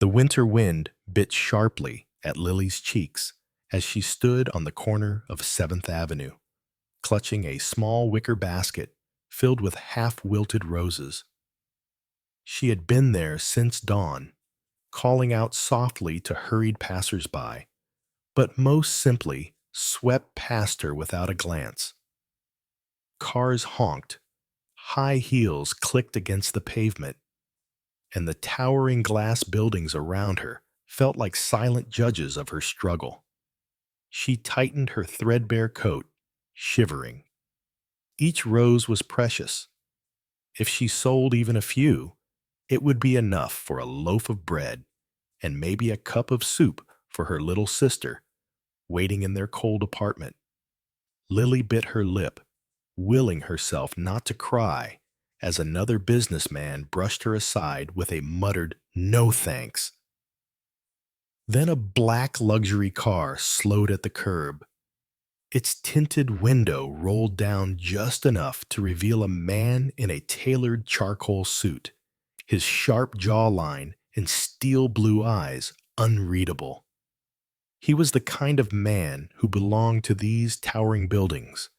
The winter wind bit sharply at Lily's cheeks as she stood on the corner of 7th Avenue, clutching a small wicker basket filled with half-wilted roses. She had been there since dawn, calling out softly to hurried passers-by, but most simply swept past her without a glance. Cars honked, high heels clicked against the pavement, and the towering glass buildings around her felt like silent judges of her struggle. She tightened her threadbare coat, shivering. Each rose was precious. If she sold even a few, it would be enough for a loaf of bread and maybe a cup of soup for her little sister, waiting in their cold apartment. Lily bit her lip, willing herself not to cry as another businessman brushed her aside with a muttered, "No thanks." Then a black luxury car slowed at the curb. Its tinted window rolled down just enough to reveal a man in a tailored charcoal suit, his sharp jawline and steel blue eyes unreadable. He was the kind of man who belonged to these towering buildings,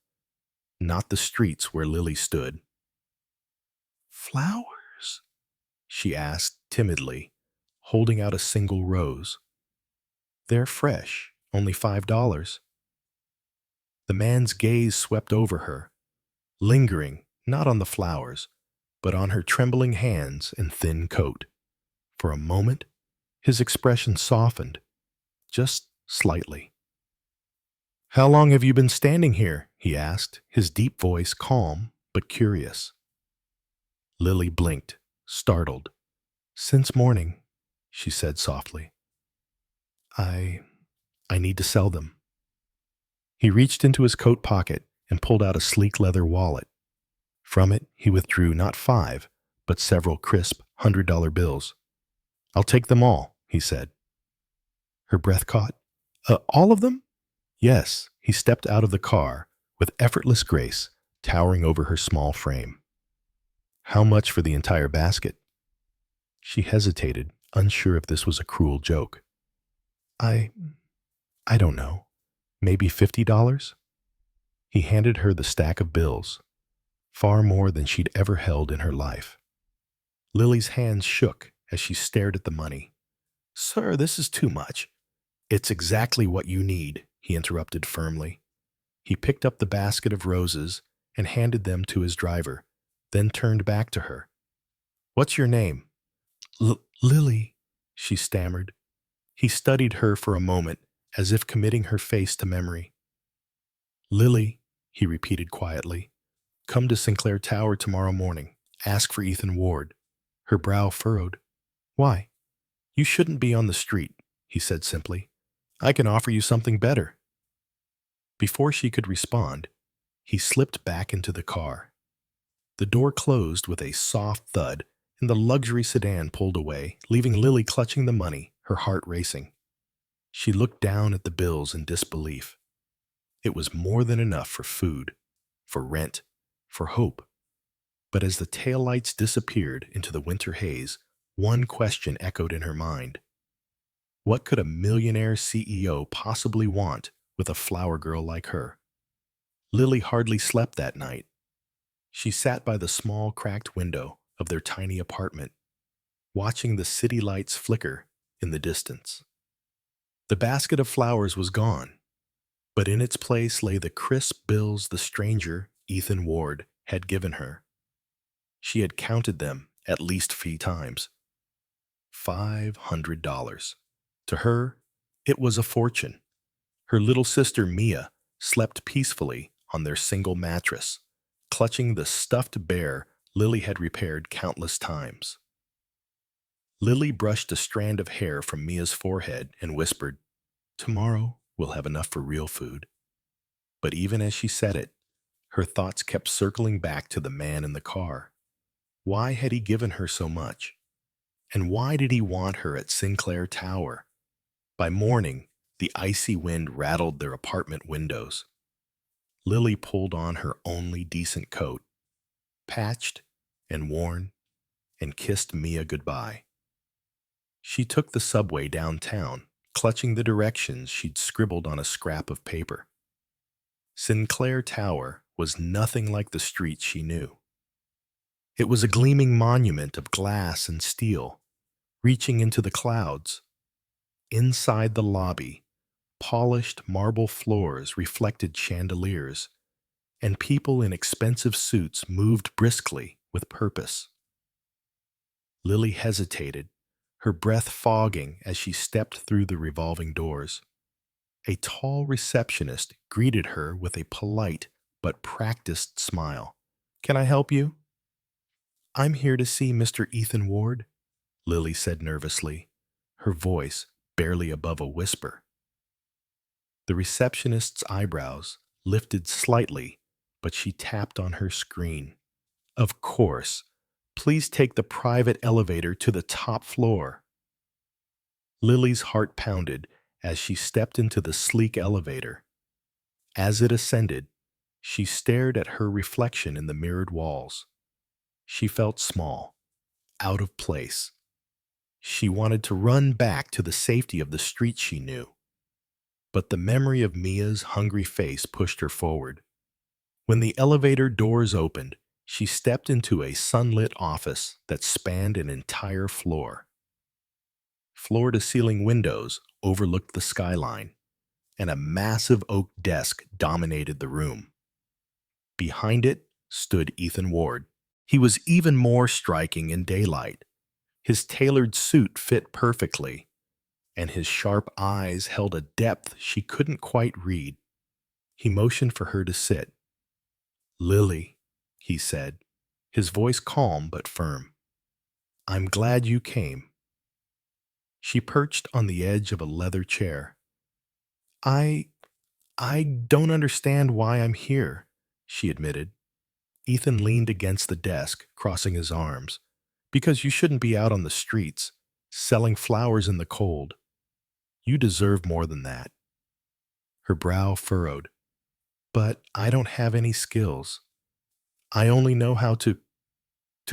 not the streets where Lily stood. "Flowers?" she asked timidly, holding out a single rose. "They're fresh, only $5. The man's gaze swept over her, lingering not on the flowers, but on her trembling hands and thin coat. For a moment, his expression softened, just slightly. "How long have you been standing here?" he asked, his deep voice calm but curious. Lily blinked, startled. "Since morning," she said softly. I need to sell them." He reached into his coat pocket and pulled out a sleek leather wallet. From it, he withdrew not 5, but several crisp $100 bills. "I'll take them all," he said. Her breath caught. All of them?" "Yes." He stepped out of the car with effortless grace, towering over her small frame. "How much for the entire basket?" She hesitated, unsure if this was a cruel joke. I don't know. Maybe $50? He handed her the stack of bills, far more than she'd ever held in her life. Lily's hands shook as she stared at the money. "Sir, this is too much." "It's exactly what you need," he interrupted firmly. He picked up the basket of roses and handed them to his driver, then turned back to her. "What's your name?" Lily," she stammered. He studied her for a moment, as if committing her face to memory. "Lily," he repeated quietly, "come to Sinclair Tower tomorrow morning. Ask for Ethan Ward." Her brow furrowed. "Why?" "You shouldn't be on the street," he said simply. "I can offer you something better." Before she could respond, he slipped back into the car. The door closed with a soft thud, and the luxury sedan pulled away, leaving Lily clutching the money, her heart racing. She looked down at the bills in disbelief. It was more than enough for food, for rent, for hope. But as the taillights disappeared into the winter haze, one question echoed in her mind. What could a millionaire CEO possibly want with a flower girl like her? Lily hardly slept that night. She sat by the small, cracked window of their tiny apartment, watching the city lights flicker in the distance. The basket of flowers was gone, but in its place lay the crisp bills the stranger, Ethan Ward, had given her. She had counted them at least 3 times. $500. To her, it was a fortune. Her little sister Mia slept peacefully on their single mattress, clutching the stuffed bear Lily had repaired countless times. Lily brushed a strand of hair from Mia's forehead and whispered, "Tomorrow we'll have enough for real food." But even as she said it, her thoughts kept circling back to the man in the car. Why had he given her so much? And why did he want her at Sinclair Tower? By morning, the icy wind rattled their apartment windows. Lily pulled on her only decent coat, patched and worn, and kissed Mia goodbye. She took the subway downtown, clutching the directions she'd scribbled on a scrap of paper. Sinclair Tower was nothing like the street she knew. It was a gleaming monument of glass and steel, reaching into the clouds. Inside the lobby, polished marble floors reflected chandeliers, and people in expensive suits moved briskly with purpose. Lily hesitated, her breath fogging as she stepped through the revolving doors. A tall receptionist greeted her with a polite but practiced smile. "Can I help you?" "I'm here to see Mr. Ethan Ward," Lily said nervously, her voice barely above a whisper. The receptionist's eyebrows lifted slightly, but she tapped on her screen. "Of course. Please take the private elevator to the top floor." Lily's heart pounded as she stepped into the sleek elevator. As it ascended, she stared at her reflection in the mirrored walls. She felt small, out of place. She wanted to run back to the safety of the street she knew. But the memory of Mia's hungry face pushed her forward. When the elevator doors opened, she stepped into a sunlit office that spanned an entire floor. Floor-to-ceiling windows overlooked the skyline, and a massive oak desk dominated the room. Behind it stood Ethan Ward. He was even more striking in daylight. His tailored suit fit perfectly, and his sharp eyes held a depth she couldn't quite read. He motioned for her to sit. "Lily," he said, his voice calm but firm. "I'm glad you came." She perched on the edge of a leather chair. I don't understand why I'm here," she admitted. Ethan leaned against the desk, crossing his arms. "Because you shouldn't be out on the streets, selling flowers in the cold. You deserve more than that." Her brow furrowed. "But I don't have any skills. I only know how to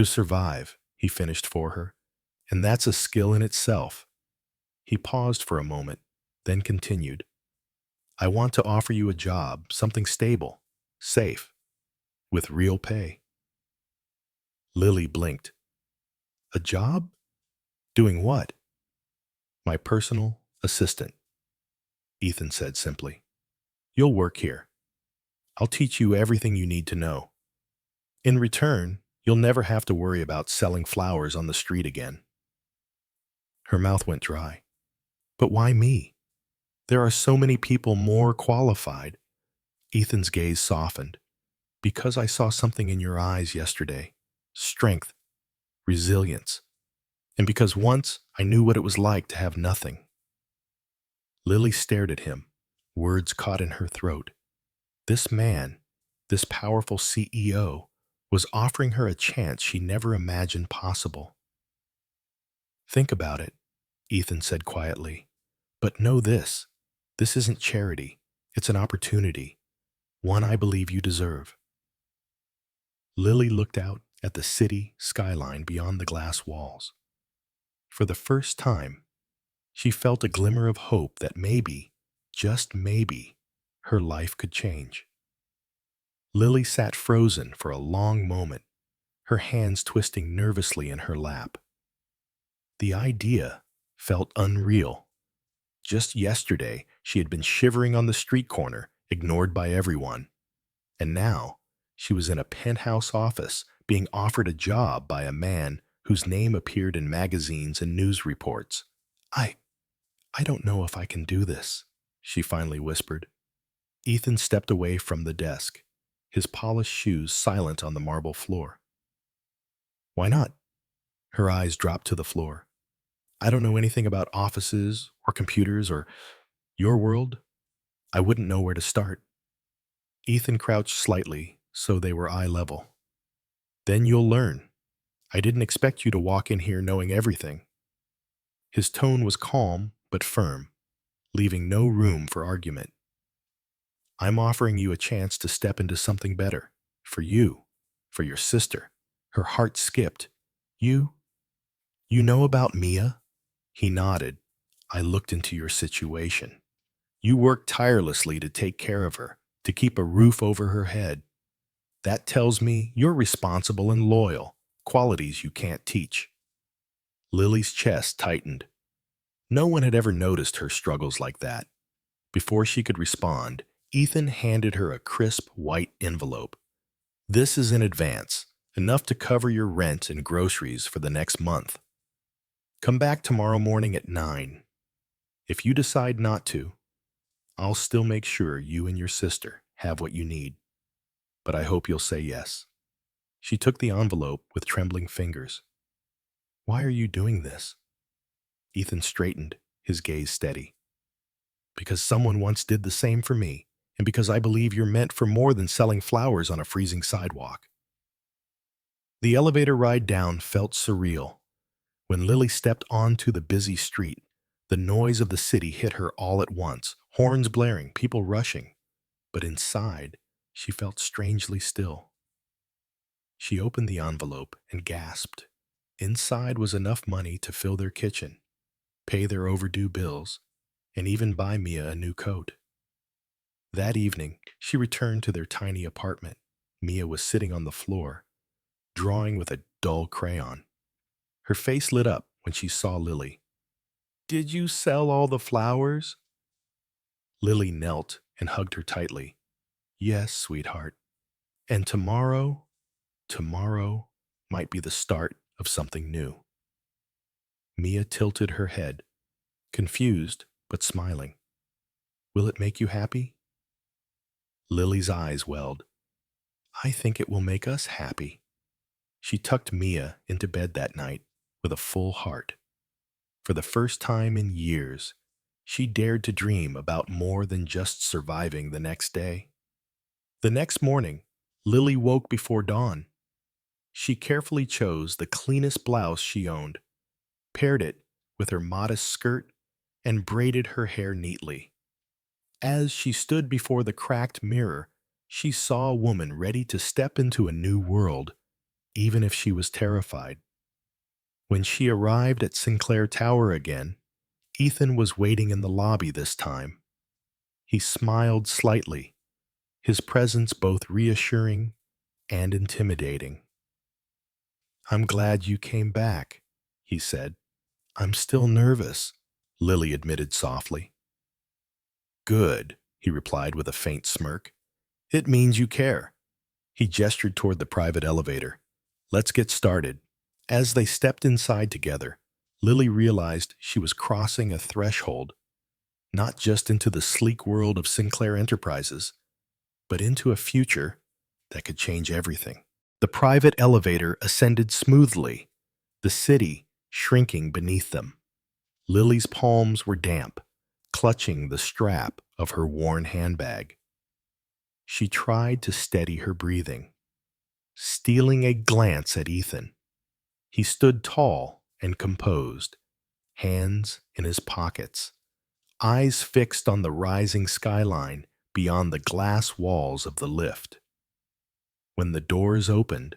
survive," he finished for her. "And that's a skill in itself." He paused for a moment, then continued. "I want to offer you a job, something stable, safe, with real pay." Lily blinked. "A job? Doing what?" "My personal assistant," Ethan said simply. "You'll work here. I'll teach you everything you need to know. In return, you'll never have to worry about selling flowers on the street again." Her mouth went dry. "But why me? There are so many people more qualified." Ethan's gaze softened. "Because I saw something in your eyes yesterday. Strength, resilience. And because once I knew what it was like to have nothing." Lily stared at him, words caught in her throat. This man, this powerful CEO, was offering her a chance she never imagined possible. "Think about it," Ethan said quietly. "But know this. This isn't charity. It's an opportunity. One I believe you deserve." Lily looked out at the city skyline beyond the glass walls. For the first time, she felt a glimmer of hope that maybe, just maybe, her life could change. Lily sat frozen for a long moment, her hands twisting nervously in her lap. The idea felt unreal. Just yesterday, she had been shivering on the street corner, ignored by everyone. And now, she was in a penthouse office being offered a job by a man whose name appeared in magazines and news reports. I don't know if I can do this," she finally whispered. Ethan stepped away from the desk, his polished shoes silent on the marble floor. "Why not?" Her eyes dropped to the floor. "I don't know anything about offices or computers or your world. I wouldn't know where to start." Ethan crouched slightly so they were eye level. "Then you'll learn. I didn't expect you to walk in here knowing everything." His tone was calm but firm, leaving no room for argument. "I'm offering you a chance to step into something better. For you. For your sister." Her heart skipped. You know about Mia?" He nodded. I looked into your situation. You worked tirelessly to take care of her, to keep a roof over her head. That tells me you're responsible and loyal, qualities you can't teach. Lily's chest tightened. No one had ever noticed her struggles like that. Before she could respond, Ethan handed her a crisp white envelope. This is in advance, enough to cover your rent and groceries for the next month. Come back tomorrow morning at 9. If you decide not to, I'll still make sure you and your sister have what you need. But I hope you'll say yes. She took the envelope with trembling fingers. Why are you doing this? Ethan straightened, his gaze steady. Because someone once did the same for me, and because I believe you're meant for more than selling flowers on a freezing sidewalk. The elevator ride down felt surreal. When Lily stepped onto the busy street, the noise of the city hit her all at once, horns blaring, people rushing. But inside, she felt strangely still. She opened the envelope and gasped. Inside was enough money to fill their kitchen, pay their overdue bills, and even buy Mia a new coat. That evening, she returned to their tiny apartment. Mia was sitting on the floor, drawing with a dull crayon. Her face lit up when she saw Lily. Did you sell all the flowers? Lily knelt and hugged her tightly. Yes, sweetheart. And tomorrow might be the start of something new. Mia tilted her head, confused but smiling. Will it make you happy? Lily's eyes welled. I think it will make us happy. She tucked Mia into bed that night with a full heart. For the first time in years, she dared to dream about more than just surviving the next day. The next morning, Lily woke before dawn. She carefully chose the cleanest blouse she owned, paired it with her modest skirt, and braided her hair neatly. As she stood before the cracked mirror, she saw a woman ready to step into a new world, even if she was terrified. When she arrived at Sinclair Tower again, Ethan was waiting in the lobby this time. He smiled slightly, his presence both reassuring and intimidating. I'm glad you came back, he said. I'm still nervous, Lily admitted softly. Good, he replied with a faint smirk. It means you care. He gestured toward the private elevator. Let's get started. As they stepped inside together, Lily realized she was crossing a threshold, not just into the sleek world of Sinclair Enterprises, but into a future that could change everything. The private elevator ascended smoothly, the city shrinking beneath them. Lily's palms were damp, clutching the strap of her worn handbag. She tried to steady her breathing, stealing a glance at Ethan. He stood tall and composed, hands in his pockets, eyes fixed on the rising skyline beyond the glass walls of the lift. When the doors opened,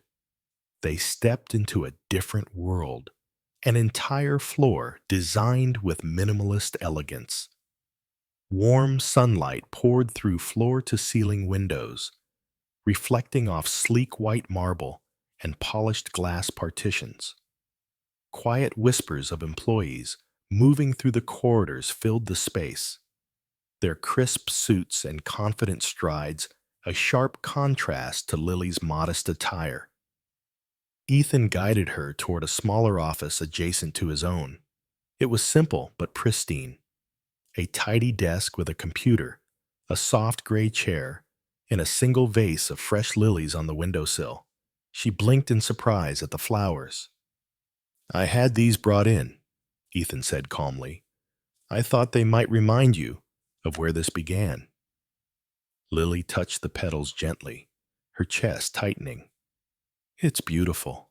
they stepped into a different world, an entire floor designed with minimalist elegance. Warm sunlight poured through floor-to-ceiling windows, reflecting off sleek white marble and polished glass partitions. Quiet whispers of employees moving through the corridors filled the space, their crisp suits and confident strides a sharp contrast to Lily's modest attire. Ethan guided her toward a smaller office adjacent to his own. It was simple but pristine. A tidy desk with a computer, a soft gray chair, and a single vase of fresh lilies on the windowsill. She blinked in surprise at the flowers. I had these brought in, Ethan said calmly. I thought they might remind you of where this began. Lily touched the petals gently, her chest tightening. It's beautiful,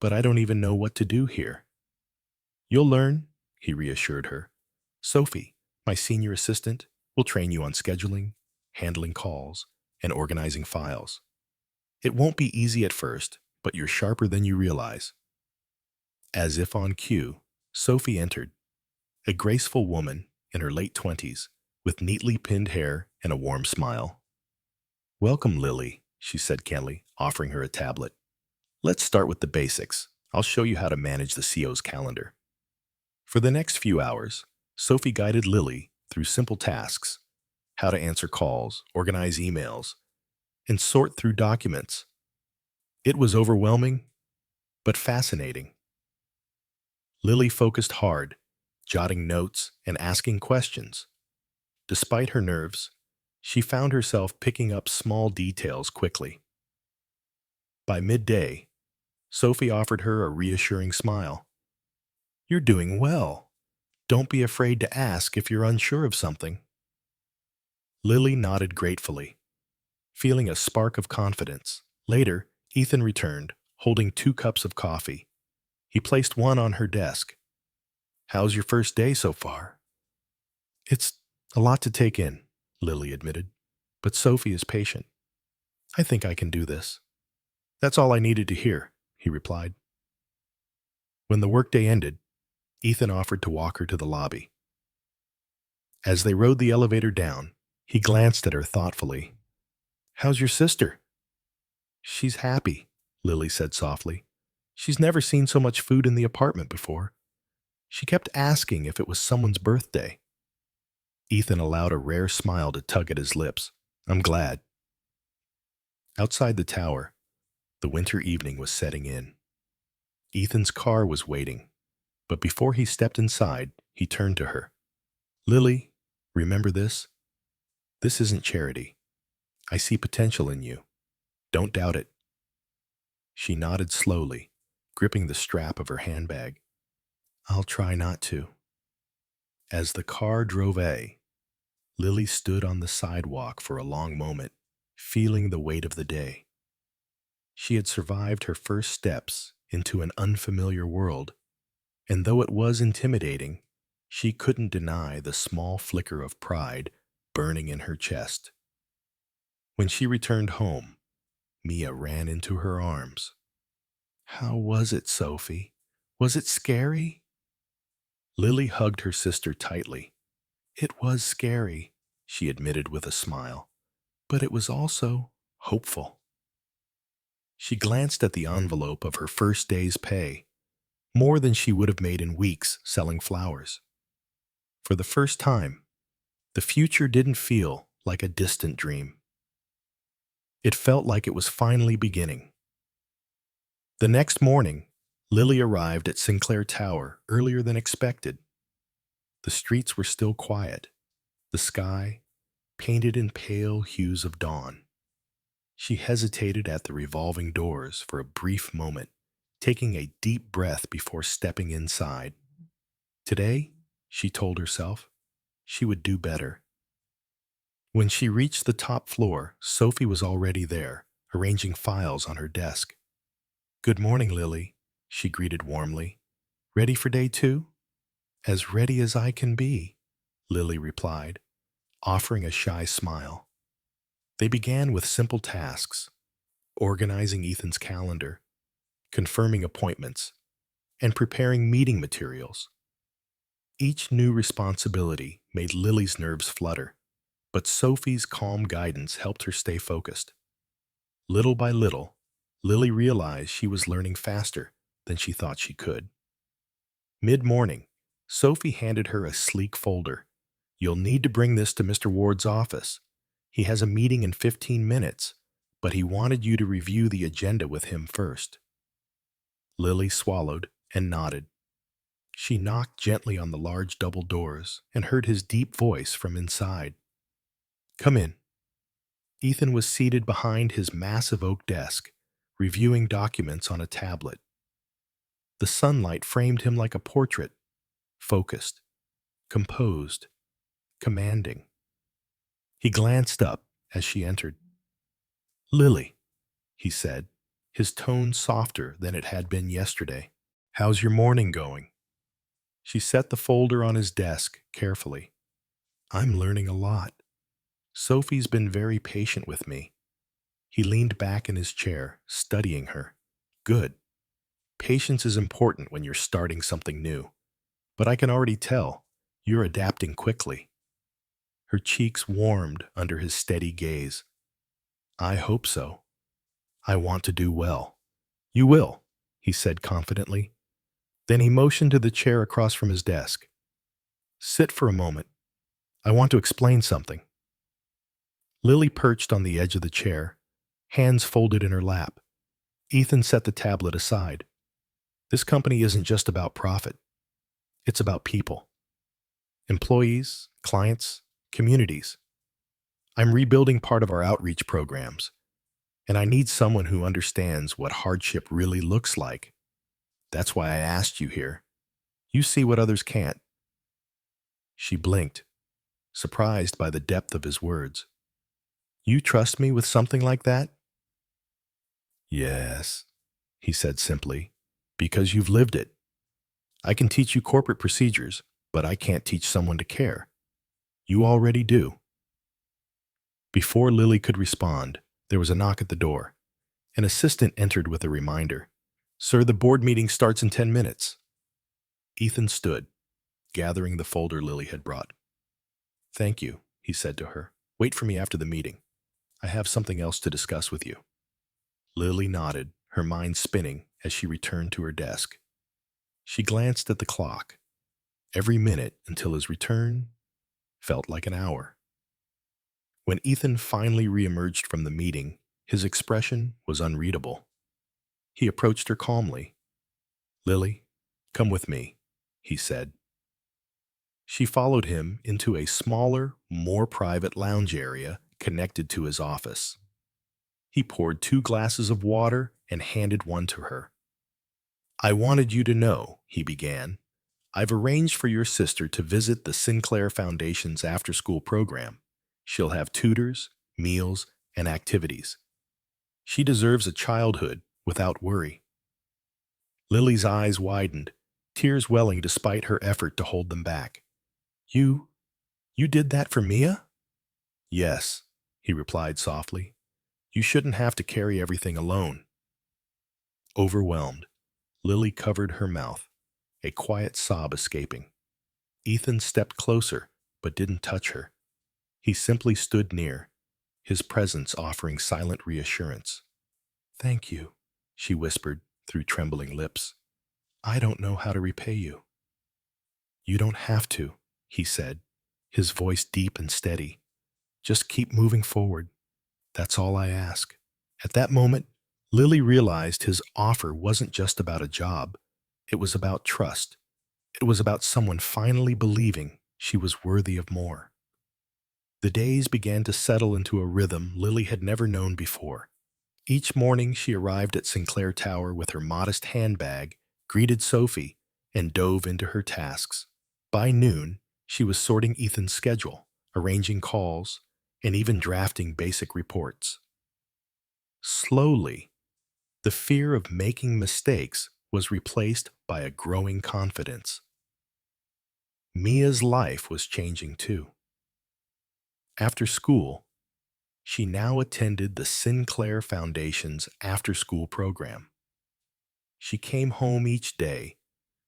but I don't even know what to do here. You'll learn, he reassured her. Sophie, my senior assistant, will train you on scheduling, handling calls, and organizing files. It won't be easy at first, but you're sharper than you realize. As if on cue, Sophie entered, a graceful woman in her late 20s, with neatly pinned hair and a warm smile. "Welcome, Lily," she said kindly, offering her a tablet. "Let's start with the basics. I'll show you how to manage the CO's calendar." For the next few hours, Sophie guided Lily through simple tasks: how to answer calls, organize emails, and sort through documents. It was overwhelming, but fascinating. Lily focused hard, jotting notes and asking questions. Despite her nerves, she found herself picking up small details quickly. By midday, Sophie offered her a reassuring smile. "You're doing well. Don't be afraid to ask if you're unsure of something." Lily nodded gratefully, feeling a spark of confidence. Later, Ethan returned, holding 2 cups of coffee. He placed one on her desk. "How's your first day so far?" "It's a lot to take in," Lily admitted, "but Sophie is patient. I think I can do this." "That's all I needed to hear," he replied. When the workday ended, Ethan offered to walk her to the lobby. As they rode the elevator down, he glanced at her thoughtfully. "How's your sister?" "She's happy," Lily said softly. "She's never seen so much food in the apartment before. She kept asking if it was someone's birthday." Ethan allowed a rare smile to tug at his lips. "I'm glad." Outside the tower, the winter evening was setting in. Ethan's car was waiting, but before he stepped inside, he turned to her. "Lily, remember this? This isn't charity. I see potential in you. Don't doubt it." She nodded slowly, gripping the strap of her handbag. "I'll try not to." As the car drove away, Lily stood on the sidewalk for a long moment, feeling the weight of the day. She had survived her first steps into an unfamiliar world, and though it was intimidating, she couldn't deny the small flicker of pride burning in her chest. When she returned home, Mia ran into her arms. "How was it, Sophie? Was it scary?" Lily hugged her sister tightly. "It was scary," she admitted with a smile, "but it was also hopeful." She glanced at the envelope of her first day's pay, more than she would have made in weeks selling flowers. For the first time, the future didn't feel like a distant dream. It felt like it was finally beginning. The next morning, Lily arrived at Sinclair Tower earlier than expected. The streets were still quiet, the sky painted in pale hues of dawn. She hesitated at the revolving doors for a brief moment, taking a deep breath before stepping inside. Today, she told herself, she would do better. When she reached the top floor, Sophie was already there, arranging files on her desk. "Good morning, Lily," she greeted warmly. "Ready for day 2? "As ready as I can be," Lily replied, offering a shy smile. They began with simple tasks: organizing Ethan's calendar, confirming appointments, and preparing meeting materials. Each new responsibility made Lily's nerves flutter, but Sophie's calm guidance helped her stay focused. Little by little, Lily realized she was learning faster than she thought she could. Mid-morning, Sophie handed her a sleek folder. "You'll need to bring this to Mr. Ward's office. He has a meeting in 15 minutes, but he wanted you to review the agenda with him first." Lily swallowed and nodded. She knocked gently on the large double doors and heard his deep voice from inside. "Come in." Ethan was seated behind his massive oak desk, reviewing documents on a tablet. The sunlight framed him like a portrait, focused, composed, commanding. He glanced up as she entered. "Lily," he said, his tone softer than it had been yesterday. "How's your morning going?" She set the folder on his desk carefully. "I'm learning a lot. Sophie's been very patient with me." He leaned back in his chair, studying her. "Good. Patience is important when you're starting something new." but I can already tell you're adapting quickly. Her cheeks warmed under his steady gaze. I hope so. I want to do well. You will, he said confidently. Then he motioned to the chair across from his desk. Sit for a moment. I want to explain something. Lily perched on the edge of the chair, hands folded in her lap. Ethan set the tablet aside. This company isn't just about profit. It's about people. Employees, clients, communities. I'm rebuilding part of our outreach programs, and I need someone who understands what hardship really looks like. That's why I asked you here. You see what others can't. She blinked, surprised by the depth of his words. You trust me with something like that? Yes, he said simply, because you've lived it. I can teach you corporate procedures, but I can't teach someone to care. You already do. Before Lily could respond, there was a knock at the door. An assistant entered with a reminder. Sir, the board meeting starts in 10 minutes. Ethan stood, gathering the folder Lily had brought. Thank you, he said to her. Wait for me after the meeting. I have something else to discuss with you. Lily nodded, her mind spinning as she returned to her desk. She glanced at the clock. Every minute until his return felt like an hour. When Ethan finally reemerged from the meeting, his expression was unreadable. He approached her calmly. Lily, come with me, he said. She followed him into a smaller, more private lounge area connected to his office. He poured 2 glasses of water and handed one to her. I wanted you to know, he began. I've arranged for your sister to visit the Sinclair Foundation's after-school program. She'll have tutors, meals, and activities. She deserves a childhood without worry. Lily's eyes widened, tears welling despite her effort to hold them back. You did that for Mia? Yes, he replied softly. You shouldn't have to carry everything alone. Overwhelmed, Lily covered her mouth, a quiet sob escaping. Ethan stepped closer, but didn't touch her. He simply stood near, his presence offering silent reassurance. Thank you, she whispered through trembling lips. I don't know how to repay you. You don't have to, he said, his voice deep and steady. Just keep moving forward. That's all I ask. At that moment, Lily realized his offer wasn't just about a job. It was about trust. It was about someone finally believing she was worthy of more. The days began to settle into a rhythm Lily had never known before. Each morning she arrived at Sinclair Tower with her modest handbag, greeted Sophie, and dove into her tasks. By noon, she was sorting Ethan's schedule, arranging calls, and even drafting basic reports. Slowly, the fear of making mistakes was replaced by a growing confidence. Mia's life was changing too. After school, she now attended the Sinclair Foundation's after-school program. She came home each day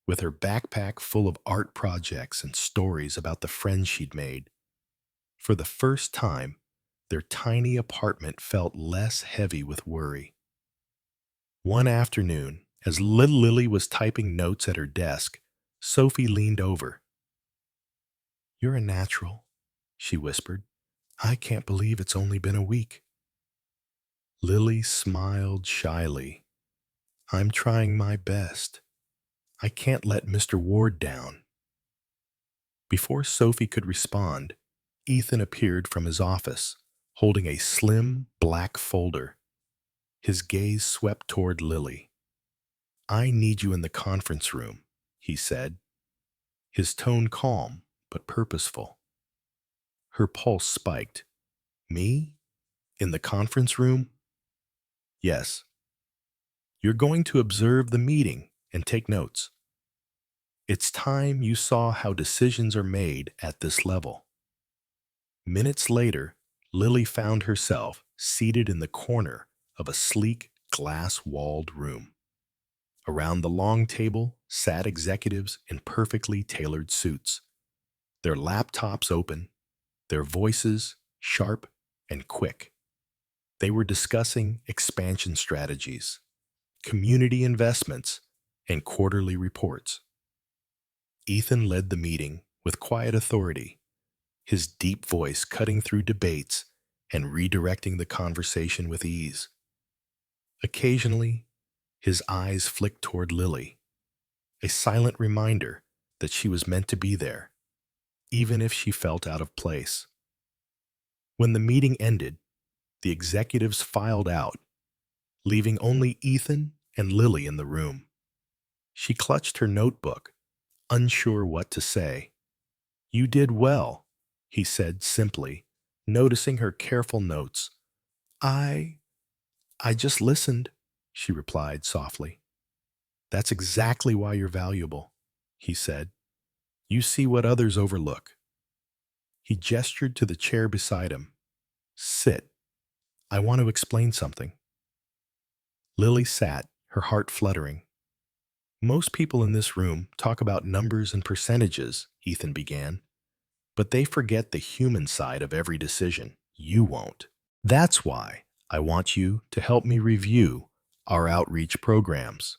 with her backpack full of art projects and stories about the friends she'd made. For the first time, their tiny apartment felt less heavy with worry. One afternoon, as little Lily was typing notes at her desk, Sophie leaned over. You're a natural, she whispered. I can't believe it's only been a week. Lily smiled shyly. I'm trying my best. I can't let Mr. Ward down. Before Sophie could respond, Ethan appeared from his office, holding a slim, black folder. His gaze swept toward Lily. I need you in the conference room, he said, his tone calm but purposeful. Her pulse spiked. Me? In the conference room? Yes. You're going to observe the meeting and take notes. It's time you saw how decisions are made at this level. Minutes later, Lily found herself seated in the corner of a sleek, glass-walled room. Around the long table sat executives in perfectly tailored suits, their laptops open, their voices sharp and quick. They were discussing expansion strategies, community investments, and quarterly reports. Ethan led the meeting with quiet authority, his deep voice cutting through debates and redirecting the conversation with ease. Occasionally, his eyes flicked toward Lily, a silent reminder that she was meant to be there, even if she felt out of place. When the meeting ended, the executives filed out, leaving only Ethan and Lily in the room. She clutched her notebook, unsure what to say. "You did well," he said simply, noticing her careful notes. I I just listened," she replied softly. "That's exactly why you're valuable," he said. "You see what others overlook." He gestured to the chair beside him. "Sit. I want to explain something." Lily sat, her heart fluttering. "Most people in this room talk about numbers and percentages," Ethan began, "but they forget the human side of every decision. You won't. That's why I want you to help me review our outreach programs.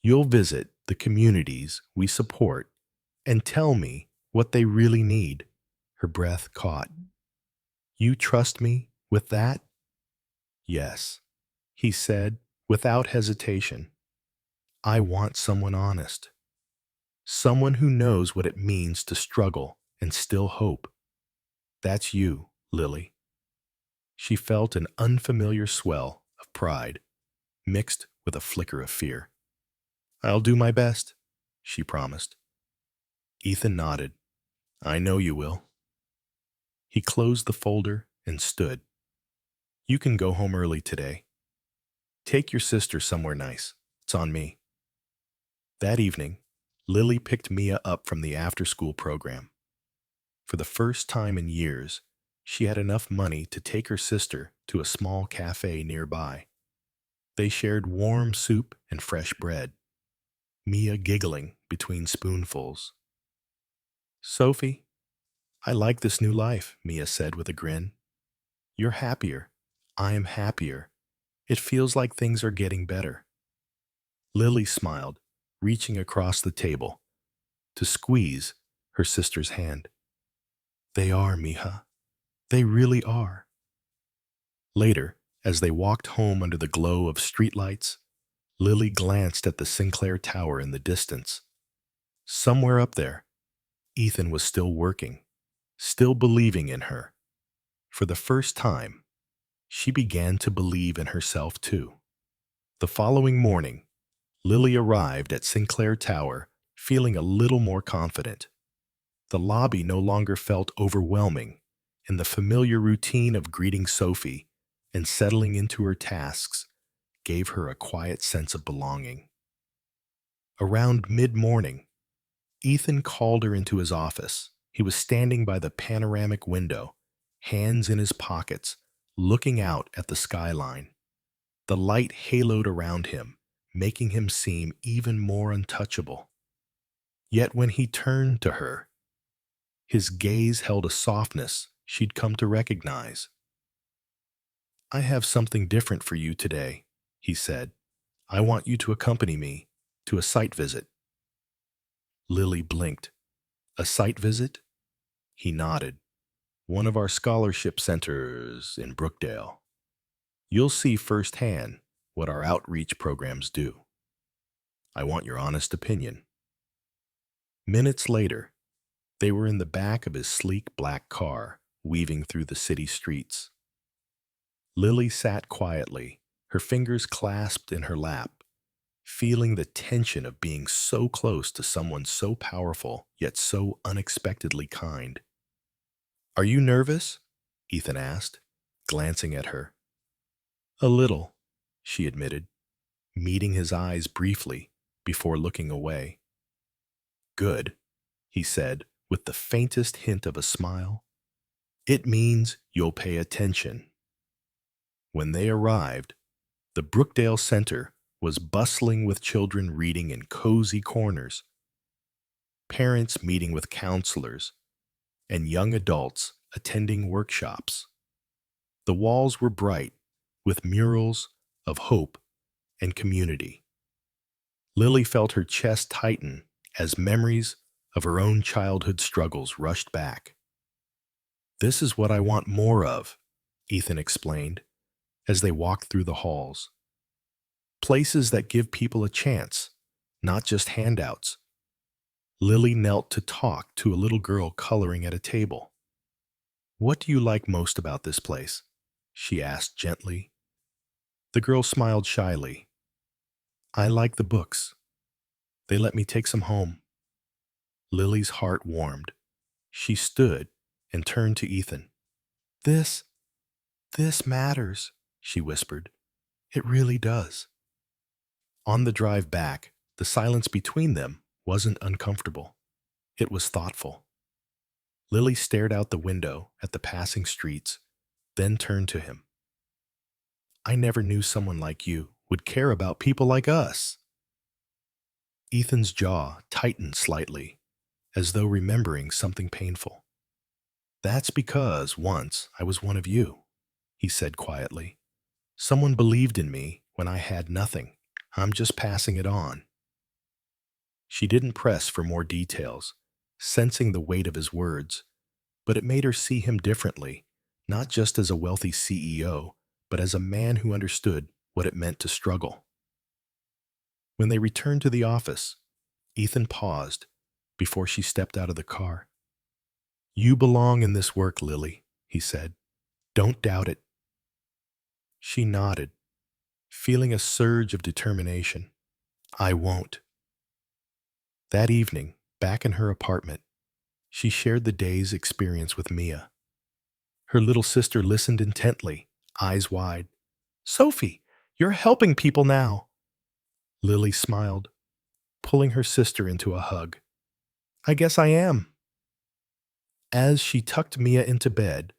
You'll visit the communities we support and tell me what they really need." Her breath caught. "You trust me with that?" "Yes," he said without hesitation. "I want someone honest. Someone who knows what it means to struggle and still hope. That's you, Lily." She felt an unfamiliar swell of pride, mixed with a flicker of fear. "I'll do my best," she promised. Ethan nodded. "I know you will." He closed the folder and stood. "You can go home early today. Take your sister somewhere nice. It's on me." That evening, Lily picked Mia up from the after-school program. For the first time in years, she had enough money to take her sister to a small cafe nearby. They shared warm soup and fresh bread, Mia giggling between spoonfuls. "Sophie, I like this new life," Mia said with a grin. "You're happier. I'm happier. It feels like things are getting better." Lily smiled, reaching across the table to squeeze her sister's hand. "They are, Mija. They really are." Later, as they walked home under the glow of streetlights, Lily glanced at the Sinclair Tower in the distance. Somewhere up there, Ethan was still working, still believing in her. For the first time, she began to believe in herself too. The following morning, Lily arrived at Sinclair Tower feeling a little more confident. The lobby no longer felt overwhelming, and the familiar routine of greeting Sophie and settling into her tasks gave her a quiet sense of belonging. Around mid-morning, Ethan called her into his office. He was standing by the panoramic window, hands in his pockets, looking out at the skyline. The light haloed around him, making him seem even more untouchable. Yet when he turned to her, his gaze held a softness she'd come to recognize. "I have something different for you today," he said. "I want you to accompany me to a site visit." Lily blinked. "A site visit?" He nodded. "One of our scholarship centers in Brookdale. You'll see firsthand what our outreach programs do. I want your honest opinion." Minutes later, they were in the back of his sleek black car, weaving through the city streets. Lily sat quietly, her fingers clasped in her lap, feeling the tension of being so close to someone so powerful yet so unexpectedly kind. "Are you nervous?" Ethan asked, glancing at her. "A little," she admitted, meeting his eyes briefly before looking away. "Good," he said with the faintest hint of a smile. "It means you'll pay attention." When they arrived, the Brookdale Center was bustling with children reading in cozy corners, parents meeting with counselors, and young adults attending workshops. The walls were bright with murals of hope and community. Lily felt her chest tighten as memories of her own childhood struggles rushed back. "This is what I want more of," Ethan explained as they walked through the halls. "Places that give people a chance, not just handouts." Lily knelt to talk to a little girl coloring at a table. "What do you like most about this place?" she asked gently. The girl smiled shyly. "I like the books. They let me take some home." Lily's heart warmed. She stood and turned to Ethan. This, this matters," she whispered. "It really does." On the drive back, the silence between them wasn't uncomfortable. It was thoughtful. Lily stared out the window at the passing streets, then turned to him. "I never knew someone like you would care about people like us." Ethan's jaw tightened slightly, as though remembering something painful. "That's because once I was one of you," he said quietly. "Someone believed in me when I had nothing. I'm just passing it on." She didn't press for more details, sensing the weight of his words, but it made her see him differently, not just as a wealthy CEO, but as a man who understood what it meant to struggle. When they returned to the office, Ethan paused before she stepped out of the car. "You belong in this work, Lily," he said. "Don't doubt it." She nodded, feeling a surge of determination. "I won't." That evening, back in her apartment, she shared the day's experience with Mia. Her little sister listened intently, eyes wide. "Sophie, you're helping people now." Lily smiled, pulling her sister into a hug. "I guess I am." As she tucked Mia into bed,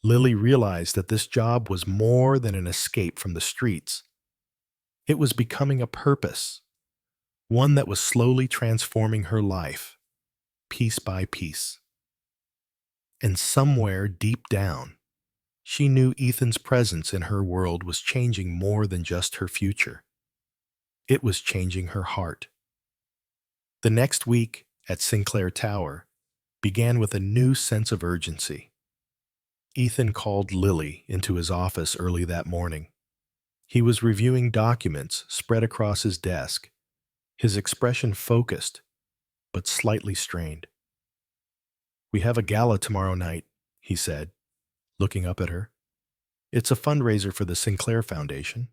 Lily realized that this job was more than an escape from the streets. It was becoming a purpose, one that was slowly transforming her life, piece by piece. And somewhere deep down, she knew Ethan's presence in her world was changing more than just her future. It was changing her heart. The next week at Sinclair Tower began with a new sense of urgency. Ethan called Lily into his office early that morning. He was reviewing documents spread across his desk, his expression focused, but slightly strained. "We have a gala tomorrow night," he said, looking up at her. "It's a fundraiser for the Sinclair Foundation.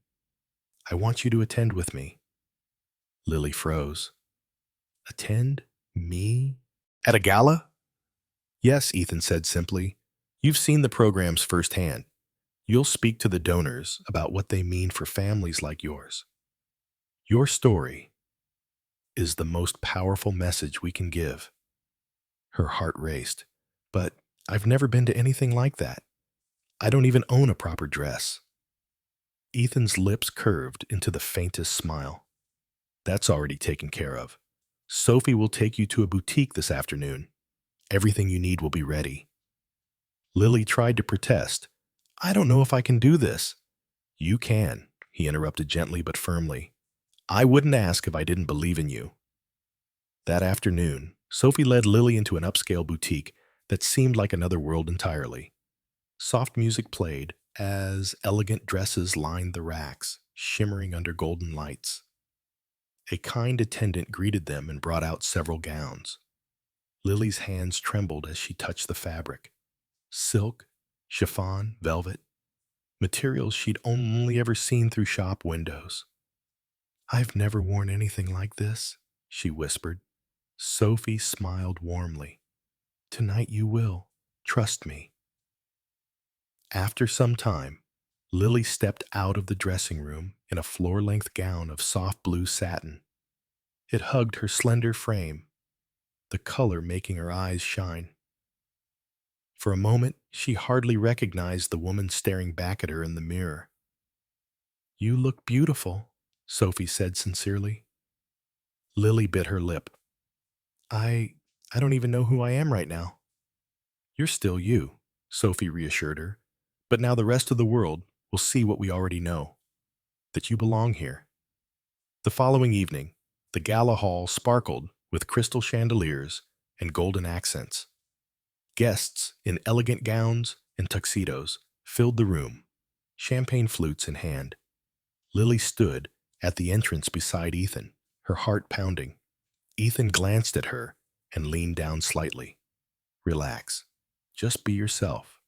I want you to attend with me." Lily froze. "Attend? Me? At a gala?" "Yes," Ethan said simply. "You've seen the programs firsthand. You'll speak to the donors about what they mean for families like yours. Your story is the most powerful message we can give." Her heart raced. "But I've never been to anything like that. I don't even own a proper dress." Ethan's lips curved into the faintest smile. "That's already taken care of. Sophie will take you to a boutique this afternoon. Everything you need will be ready." Lily tried to protest. "I don't know if I can do this." "You can," he interrupted gently but firmly. "I wouldn't ask if I didn't believe in you." That afternoon, Sophie led Lily into an upscale boutique that seemed like another world entirely. Soft music played as elegant dresses lined the racks, shimmering under golden lights. A kind attendant greeted them and brought out several gowns. Lily's hands trembled as she touched the fabric. Silk, chiffon, velvet, materials she'd only ever seen through shop windows. "I've never worn anything like this," she whispered. Sophie smiled warmly. "Tonight you will. Trust me." After some time, Lily stepped out of the dressing room in a floor-length gown of soft blue satin. It hugged her slender frame, the color making her eyes shine. For a moment, she hardly recognized the woman staring back at her in the mirror. "You look beautiful," Sophie said sincerely. Lily bit her lip. I I don't even know who I am right now. You're still you, Sophie reassured her. But now the rest of the world will see what we already know, that you belong here. The following evening, the gala hall sparkled with crystal chandeliers and golden accents. Guests in elegant gowns and tuxedos filled the room, champagne flutes in hand. Lily stood at the entrance beside Ethan, her heart pounding. Ethan glanced at her and leaned down slightly. Relax. Just be yourself.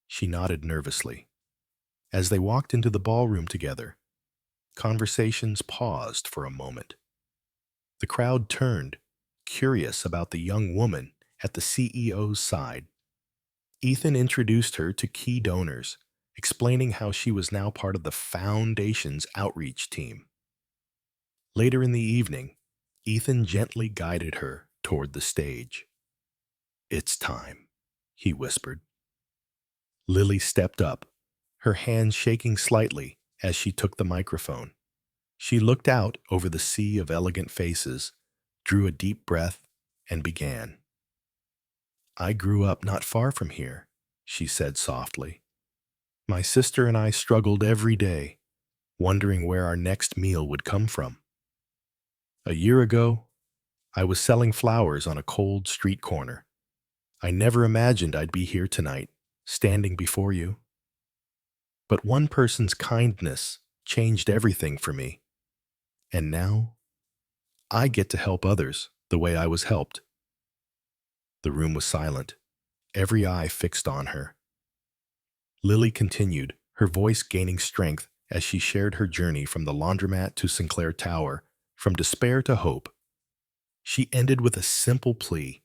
She nodded nervously. As they walked into the ballroom together, conversations paused for a moment. The crowd turned, curious about the young woman at the CEO's side. Ethan introduced her to key donors, explaining how she was now part of the foundation's outreach team. Later in the evening, Ethan gently guided her toward the stage. "It's time," he whispered. Lily stepped up, her hands shaking slightly as she took the microphone. She looked out over the sea of elegant faces, drew a deep breath, and began. "I grew up not far from here," she said softly. "My sister and I struggled every day, wondering where our next meal would come from. A year ago, I was selling flowers on a cold street corner. I never imagined I'd be here tonight, standing before you. But one person's kindness changed everything for me. And now, I get to help others the way I was helped." The room was silent, every eye fixed on her. Lily continued, her voice gaining strength as she shared her journey from the laundromat to Sinclair Tower, from despair to hope. She ended with a simple plea.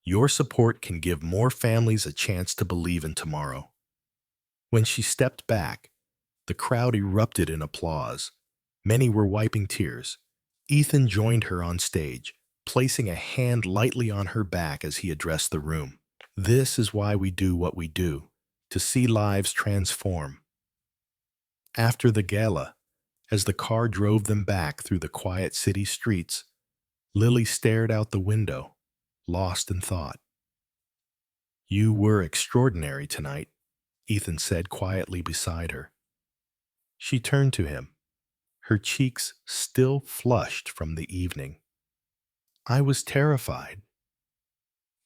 Your support can give more families a chance to believe in tomorrow. When she stepped back, the crowd erupted in applause. Many were wiping tears. Ethan joined her on stage, placing a hand lightly on her back as he addressed the room. "This is why we do what we do, to see lives transform." After the gala, as the car drove them back through the quiet city streets, Lily stared out the window, lost in thought. "You were extraordinary tonight," Ethan said quietly beside her. She turned to him, her cheeks still flushed from the evening. "I was terrified."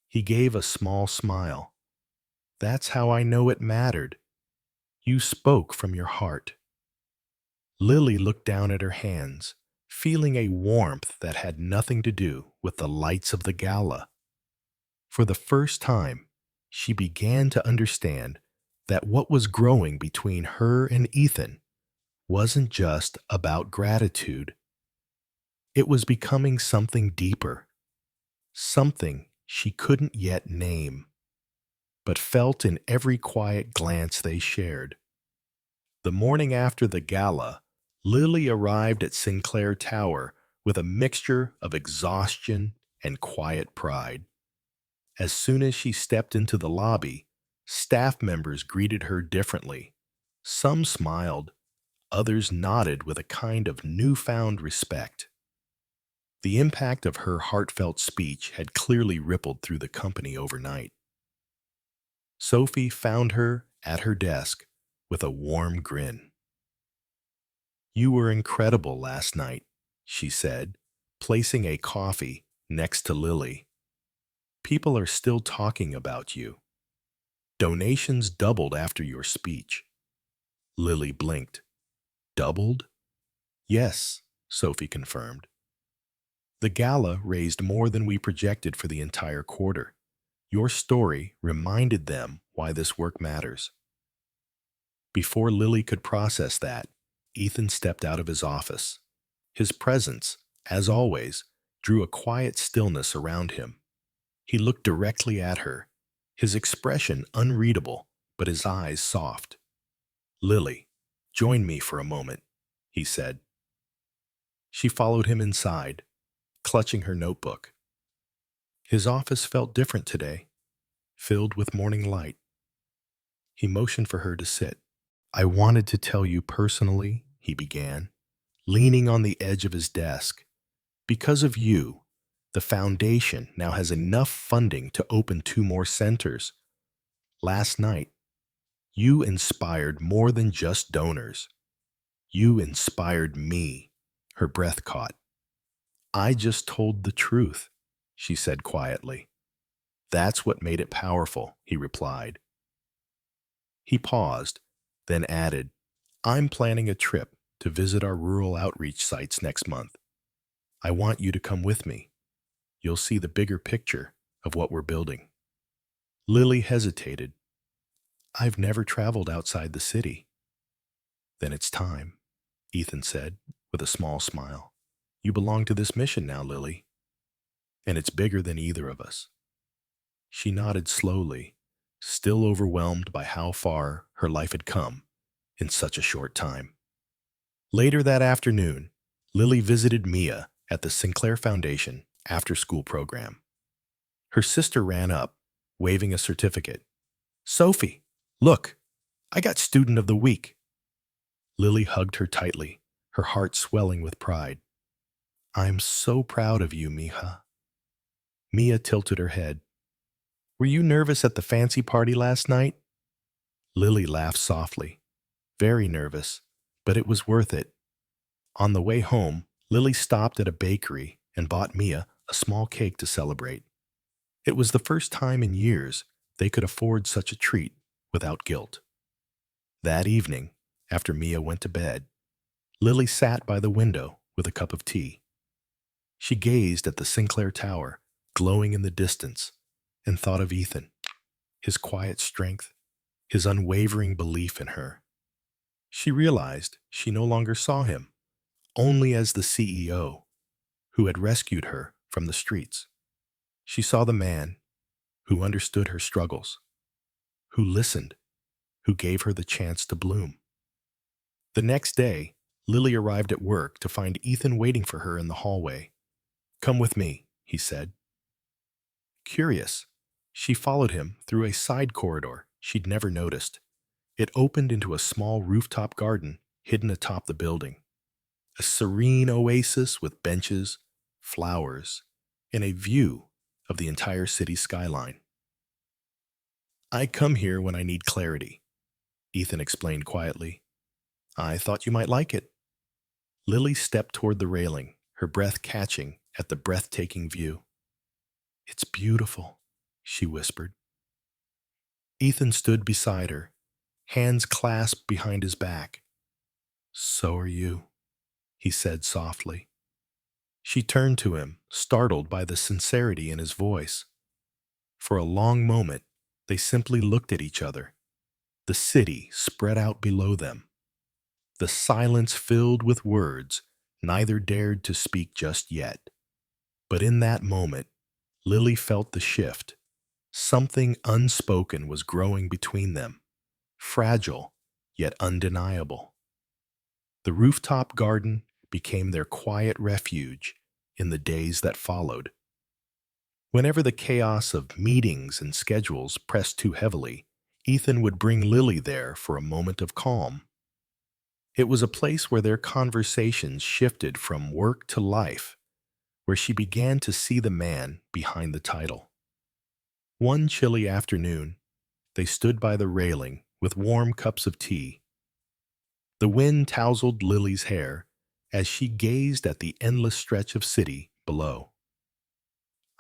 He gave a small smile. "That's how I know it mattered. You spoke from your heart." Lily looked down at her hands, feeling a warmth that had nothing to do with the lights of the gala. For the first time, she began to understand that what was growing between her and Ethan wasn't just about gratitude. It was becoming something deeper, something she couldn't yet name, but felt in every quiet glance they shared. The morning after the gala, Lily arrived at Sinclair Tower with a mixture of exhaustion and quiet pride. As soon as she stepped into the lobby, staff members greeted her differently. Some smiled, others nodded with a kind of newfound respect. The impact of her heartfelt speech had clearly rippled through the company overnight. Sophie found her at her desk with a warm grin. "You were incredible last night," she said, placing a coffee next to Lily. "People are still talking about you. Donations doubled after your speech." Lily blinked. "Doubled?" "Yes," Sophie confirmed. "The gala raised more than we projected for the entire quarter. Your story reminded them why this work matters." Before Lily could process that, Ethan stepped out of his office. His presence, as always, drew a quiet stillness around him. He looked directly at her, his expression unreadable, but his eyes soft. "Lily, join me for a moment," he said. She followed him inside, clutching her notebook. His office felt different today, filled with morning light. He motioned for her to sit. "I wanted to tell you personally," he began. leaning on the edge of his desk. Because of you, the foundation now has enough funding to open 2 more centers. Last night, you inspired more than just donors. You inspired me. Her breath caught. I just told the truth, she said quietly. That's what made it powerful, he replied. He paused, then added, I'm planning a trip to visit our rural outreach sites next month. I want you to come with me. You'll see the bigger picture of what we're building. Lily hesitated. I've never traveled outside the city. Then it's time, Ethan said with a small smile. You belong to this mission now, Lily, and it's bigger than either of us. She nodded slowly, still overwhelmed by how far her life had come in such a short time. Later that afternoon, Lily visited Mia at the Sinclair Foundation after-school program. Her sister ran up, waving a certificate. Sophie, look, I got Student of the Week. Lily hugged her tightly, her heart swelling with pride. I'm so proud of you, Mija. Mia tilted her head. Were you nervous at the fancy party last night? Lily laughed softly. Very nervous, but it was worth it. On the way home, Lily stopped at a bakery and bought Mia a small cake to celebrate. It was the first time in years they could afford such a treat without guilt. That evening, after Mia went to bed, Lily sat by the window with a cup of tea. She gazed at the Sinclair Tower, glowing in the distance, and thought of Ethan, his quiet strength, his unwavering belief in her. She realized she no longer saw him only as the CEO who had rescued her from the streets. She saw the man who understood her struggles, who listened, who gave her the chance to bloom. The next day, Lily arrived at work to find Ethan waiting for her in the hallway. Come with me, he said. Curious, she followed him through a side corridor she'd never noticed. It opened into a small rooftop garden hidden atop the building. A serene oasis with benches, flowers, and a view of the entire city skyline. I come here when I need clarity, Ethan explained quietly. I thought you might like it. Lily stepped toward the railing, her breath catching at the breathtaking view. It's beautiful, she whispered. Ethan stood beside her, hands clasped behind his back. So are you, he said softly. She turned to him, startled by the sincerity in his voice. For a long moment, they simply looked at each other. The city spread out below them. The silence filled with words neither dared to speak just yet. But in that moment, Lily felt the shift. Something unspoken was growing between them, fragile yet undeniable. The rooftop garden became their quiet refuge in the days that followed. Whenever the chaos of meetings and schedules pressed too heavily, Ethan would bring Lily there for a moment of calm. It was a place where their conversations shifted from work to life, where she began to see the man behind the title. One chilly afternoon, they stood by the railing with warm cups of tea. The wind tousled Lily's hair as she gazed at the endless stretch of city below.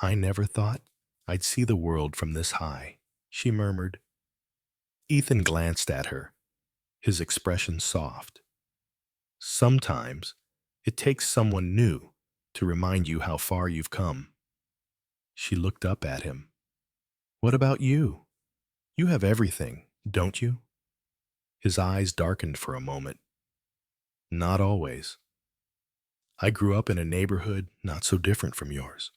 I never thought I'd see the world from this high, she murmured. Ethan glanced at her, his expression soft. Sometimes it takes someone new to remind you how far you've come. She looked up at him. What about you? You have everything, don't you? His eyes darkened for a moment. Not always. I grew up in a neighborhood not so different from yours.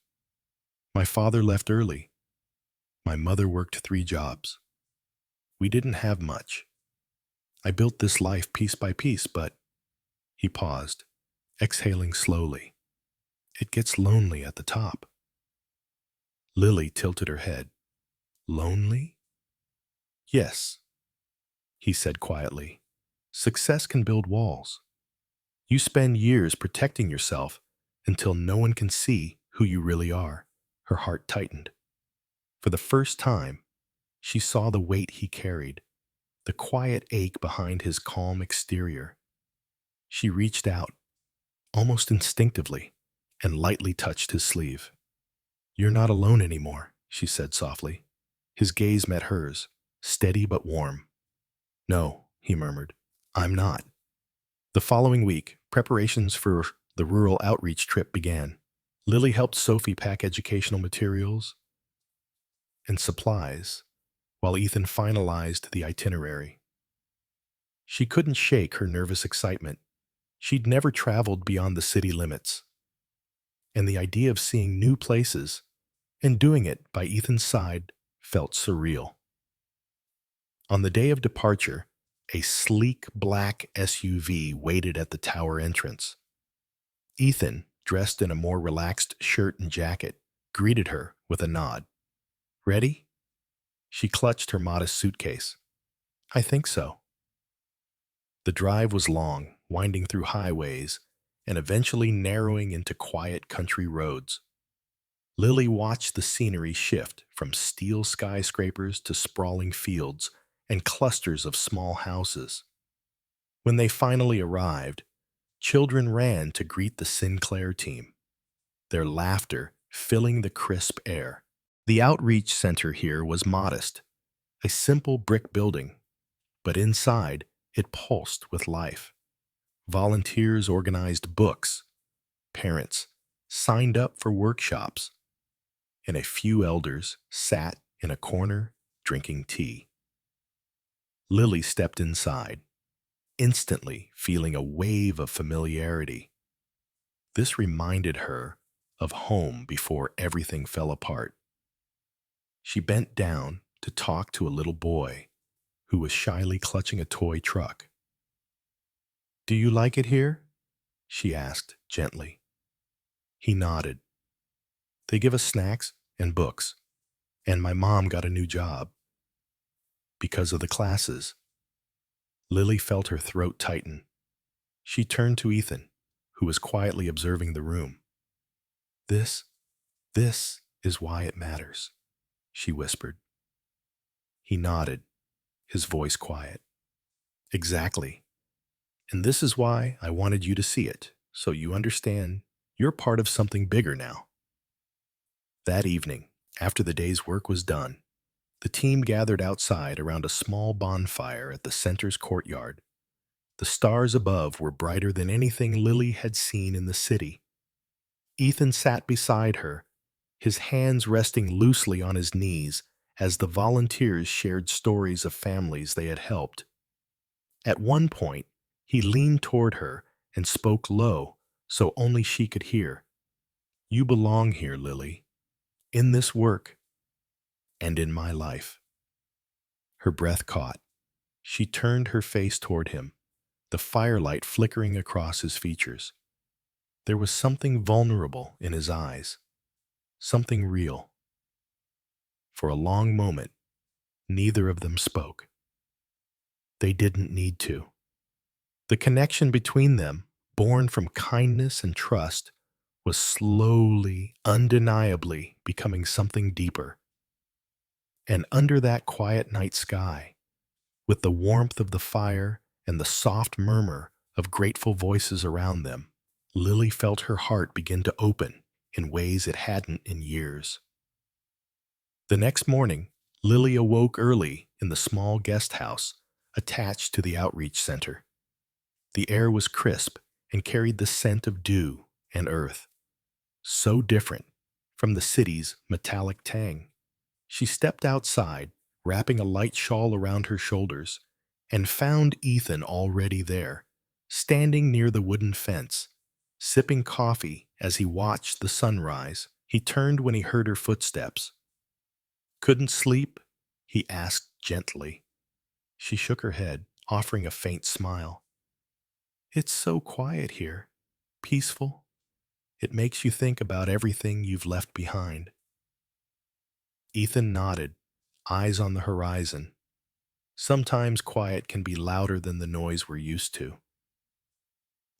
My father left early. My mother worked 3 jobs. We didn't have much. I built this life piece by piece, but... He paused, exhaling slowly. It gets lonely at the top. Lily tilted her head. Lonely? Yes, he said quietly. Success can build walls. You spend years protecting yourself until no one can see who you really are. Her heart tightened. For the first time, she saw the weight he carried, the quiet ache behind his calm exterior. She reached out, almost instinctively, and lightly touched his sleeve. "You're not alone anymore," she said softly. His gaze met hers, steady but warm. "No," he murmured, "I'm not." The following week, preparations for the rural outreach trip began. Lily helped Sophie pack educational materials and supplies, while Ethan finalized the itinerary. She couldn't shake her nervous excitement. She'd never traveled beyond the city limits, and the idea of seeing new places and doing it by Ethan's side felt surreal. On the day of departure, a sleek black SUV waited at the tower entrance. Ethan, dressed in a more relaxed shirt and jacket, greeted her with a nod. "Ready?" She clutched her modest suitcase. "I think so." The drive was long, winding through highways and eventually narrowing into quiet country roads. Lily watched the scenery shift from steel skyscrapers to sprawling fields and clusters of small houses. When they finally arrived, children ran to greet the Sinclair team, their laughter filling the crisp air. The outreach center here was modest, a simple brick building, but inside it pulsed with life. Volunteers organized books, parents signed up for workshops, and a few elders sat in a corner drinking tea. Lily stepped inside, instantly feeling a wave of familiarity. This reminded her of home before everything fell apart. She bent down to talk to a little boy who was shyly clutching a toy truck. "Do you like it here?" she asked gently. He nodded. "They give us snacks and books, and my mom got a new job." "Because of the classes." Lily felt her throat tighten. She turned to Ethan, who was quietly observing the room. This is why it matters," she whispered. He nodded, his voice quiet. "Exactly. And this is why I wanted you to see it, so you understand you're part of something bigger now." That evening, after the day's work was done, the team gathered outside around a small bonfire at the center's courtyard. The stars above were brighter than anything Lily had seen in the city. Ethan sat beside her, his hands resting loosely on his knees as the volunteers shared stories of families they had helped. At one point, he leaned toward her and spoke low so only she could hear. "You belong here, Lily, in this work and in my life." Her breath caught. She turned her face toward him, the firelight flickering across his features. There was something vulnerable in his eyes, something real. For a long moment, neither of them spoke. They didn't need to. The connection between them, born from kindness and trust, was slowly, undeniably becoming something deeper. And under that quiet night sky, with the warmth of the fire and the soft murmur of grateful voices around them, Lily felt her heart begin to open in ways it hadn't in years. The next morning, Lily awoke early in the small guest house attached to the outreach center. The air was crisp and carried the scent of dew and earth, so different from the city's metallic tang. She stepped outside, wrapping a light shawl around her shoulders, and found Ethan already there, standing near the wooden fence, sipping coffee as he watched the sunrise. He turned when he heard her footsteps. "Couldn't sleep?" he asked gently. She shook her head, offering a faint smile. "It's so quiet here, peaceful. It makes you think about everything you've left behind." Ethan nodded, eyes on the horizon. Sometimes quiet can be louder than the noise we're used to.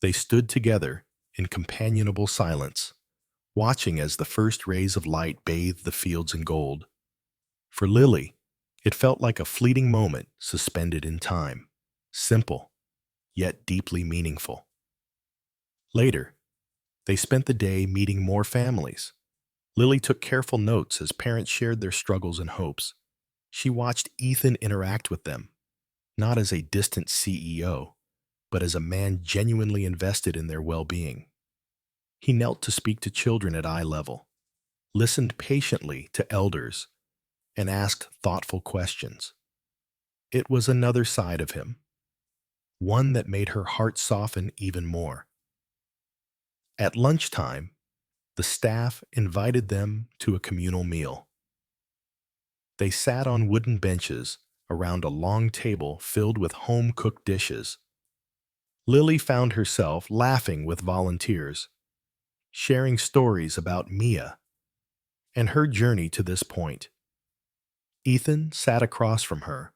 They stood together in companionable silence, watching as the first rays of light bathed the fields in gold. For Lily, it felt like a fleeting moment suspended in time, simple, yet deeply meaningful. Later, they spent the day meeting more families. Lily took careful notes as parents shared their struggles and hopes. She watched Ethan interact with them, not as a distant CEO, but as a man genuinely invested in their well-being. He knelt to speak to children at eye level, listened patiently to elders, and asked thoughtful questions. It was another side of him, one that made her heart soften even more. At lunchtime, the staff invited them to a communal meal. They sat on wooden benches around a long table filled with home-cooked dishes. Lily found herself laughing with volunteers, sharing stories about Mia and her journey to this point. Ethan sat across from her,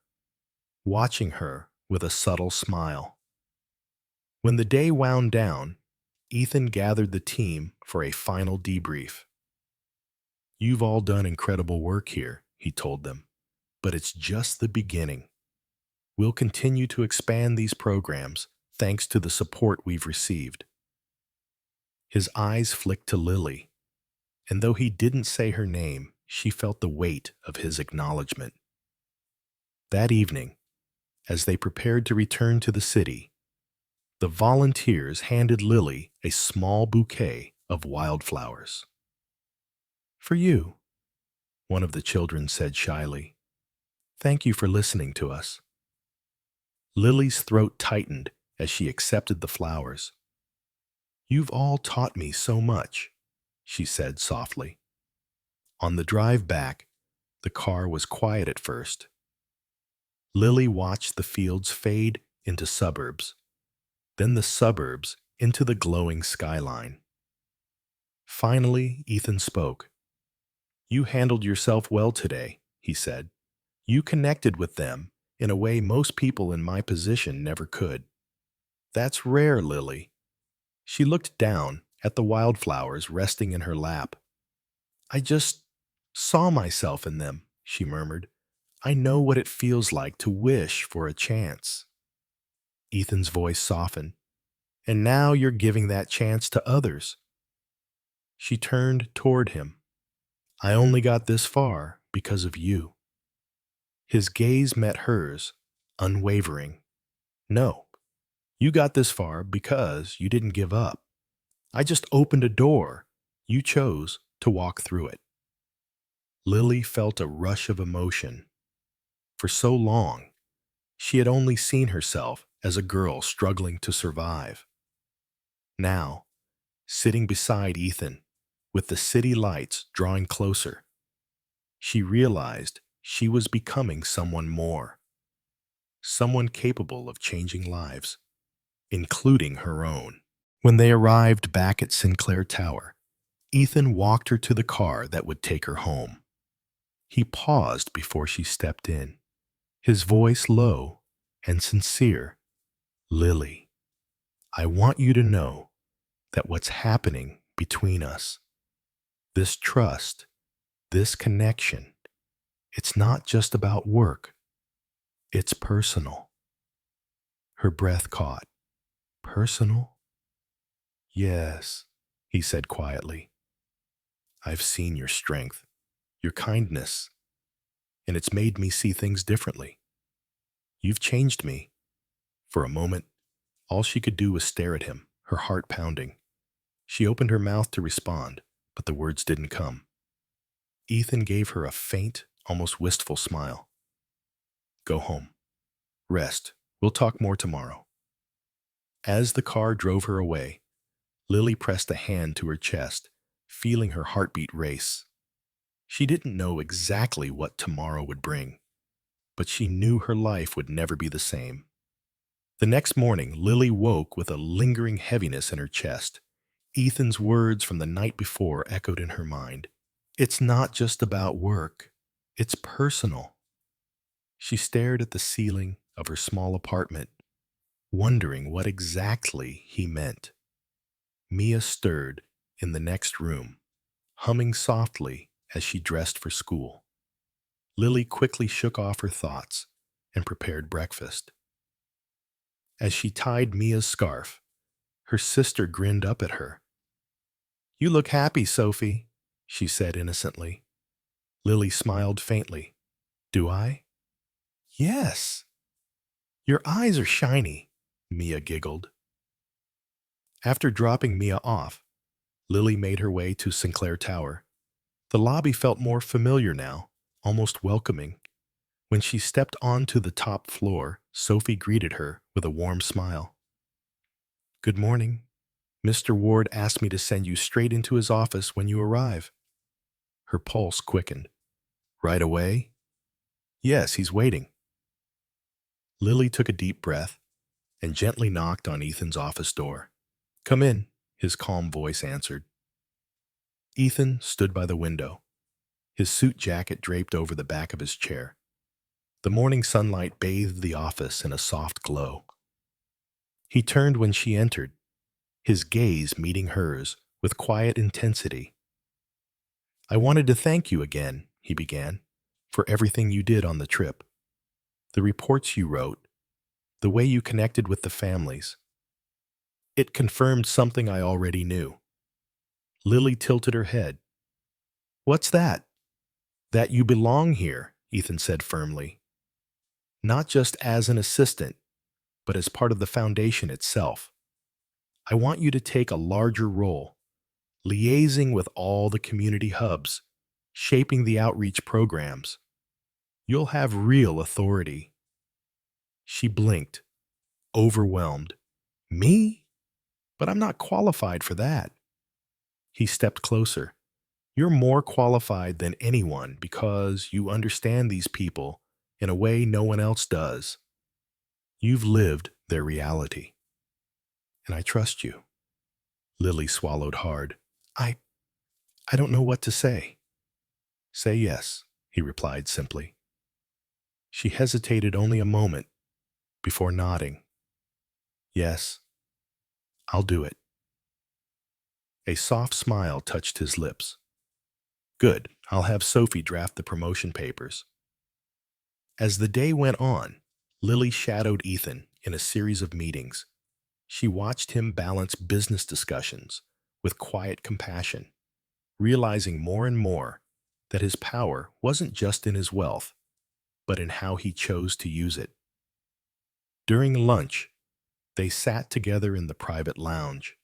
watching her with a subtle smile. When the day wound down, Ethan gathered the team for a final debrief. "You've all done incredible work here," he told them, "but it's just the beginning. We'll continue to expand these programs thanks to the support we've received." His eyes flicked to Lily, and though he didn't say her name, she felt the weight of his acknowledgement. That evening, as they prepared to return to the city, the volunteers handed Lily a small bouquet of wildflowers. "For you," one of the children said shyly. "Thank you for listening to us." Lily's throat tightened as she accepted the flowers. "You've all taught me so much," she said softly. On the drive back, the car was quiet at first. Lily watched the fields fade into suburbs, then the suburbs into the glowing skyline. Finally, Ethan spoke. "You handled yourself well today," he said. "You connected with them in a way most people in my position never could." "That's rare, Lily." She looked down at the wildflowers resting in her lap. "I just saw myself in them," she murmured. "I know what it feels like to wish for a chance." Ethan's voice softened. "And now you're giving that chance to others." She turned toward him. "I only got this far because of you." His gaze met hers, unwavering. "No, you got this far because you didn't give up. I just opened a door. You chose to walk through it." Lily felt a rush of emotion. For so long, she had only seen herself as a girl struggling to survive. Now, sitting beside Ethan, with the city lights drawing closer, she realized she was becoming someone more, someone capable of changing lives, including her own. When they arrived back at Sinclair Tower, Ethan walked her to the car that would take her home. He paused before she stepped in, his voice low and sincere. "Lily, I want you to know that what's happening between us, this trust, this connection, it's not just about work. It's personal." Her breath caught. "Personal?" "Yes," he said quietly. "I've seen your strength, your kindness, and it's made me see things differently. You've changed me." For a moment, all she could do was stare at him, her heart pounding. She opened her mouth to respond, but the words didn't come. Ethan gave her a faint, almost wistful smile. "Go home. Rest. We'll talk more tomorrow." As the car drove her away, Lily pressed a hand to her chest, feeling her heartbeat race. She didn't know exactly what tomorrow would bring, but she knew her life would never be the same. The next morning, Lily woke with a lingering heaviness in her chest. Ethan's words from the night before echoed in her mind. "It's not just about work. It's personal." She stared at the ceiling of her small apartment. wondering what exactly he meant. Mia stirred in the next room, humming softly as she dressed for school. Lily quickly shook off her thoughts and prepared breakfast. As she tied Mia's scarf, her sister grinned up at her. "You look happy, Sophie," she said innocently. Lily smiled faintly. "Do I?" "Yes. Your eyes are shiny," Mia giggled. After dropping Mia off, Lily made her way to Sinclair Tower. The lobby felt more familiar now, almost welcoming. When she stepped onto the top floor, Sophie greeted her with a warm smile. "Good morning. Mr. Ward asked me to send you straight into his office when you arrive." Her pulse quickened. "Right away?" "Yes, he's waiting." Lily took a deep breath and gently knocked on Ethan's office door. "Come in," his calm voice answered. Ethan stood by the window, his suit jacket draped over the back of his chair. The morning sunlight bathed the office in a soft glow. He turned when she entered, his gaze meeting hers with quiet intensity. "I wanted to thank you again," he began, "for everything you did on the trip. The reports you wrote, the way you connected with the families. It confirmed something I already knew." Lily tilted her head. "What's that?" "That you belong here," Ethan said firmly. "Not just as an assistant, but as part of the foundation itself. I want you to take a larger role, liaising with all the community hubs, shaping the outreach programs. You'll have real authority." She blinked, overwhelmed. "Me? But I'm not qualified for that." He stepped closer. "You're more qualified than anyone because you understand these people in a way no one else does. You've lived their reality. And I trust you." Lily swallowed hard. I I don't know what to say." "Say yes," he replied simply. She hesitated only a moment before nodding. "Yes, I'll do it." A soft smile touched his lips. "Good, I'll have Sophie draft the promotion papers." As the day went on, Lily shadowed Ethan in a series of meetings. She watched him balance business discussions with quiet compassion, realizing more and more that his power wasn't just in his wealth, but in how he chose to use it. During lunch, they sat together in the private lounge.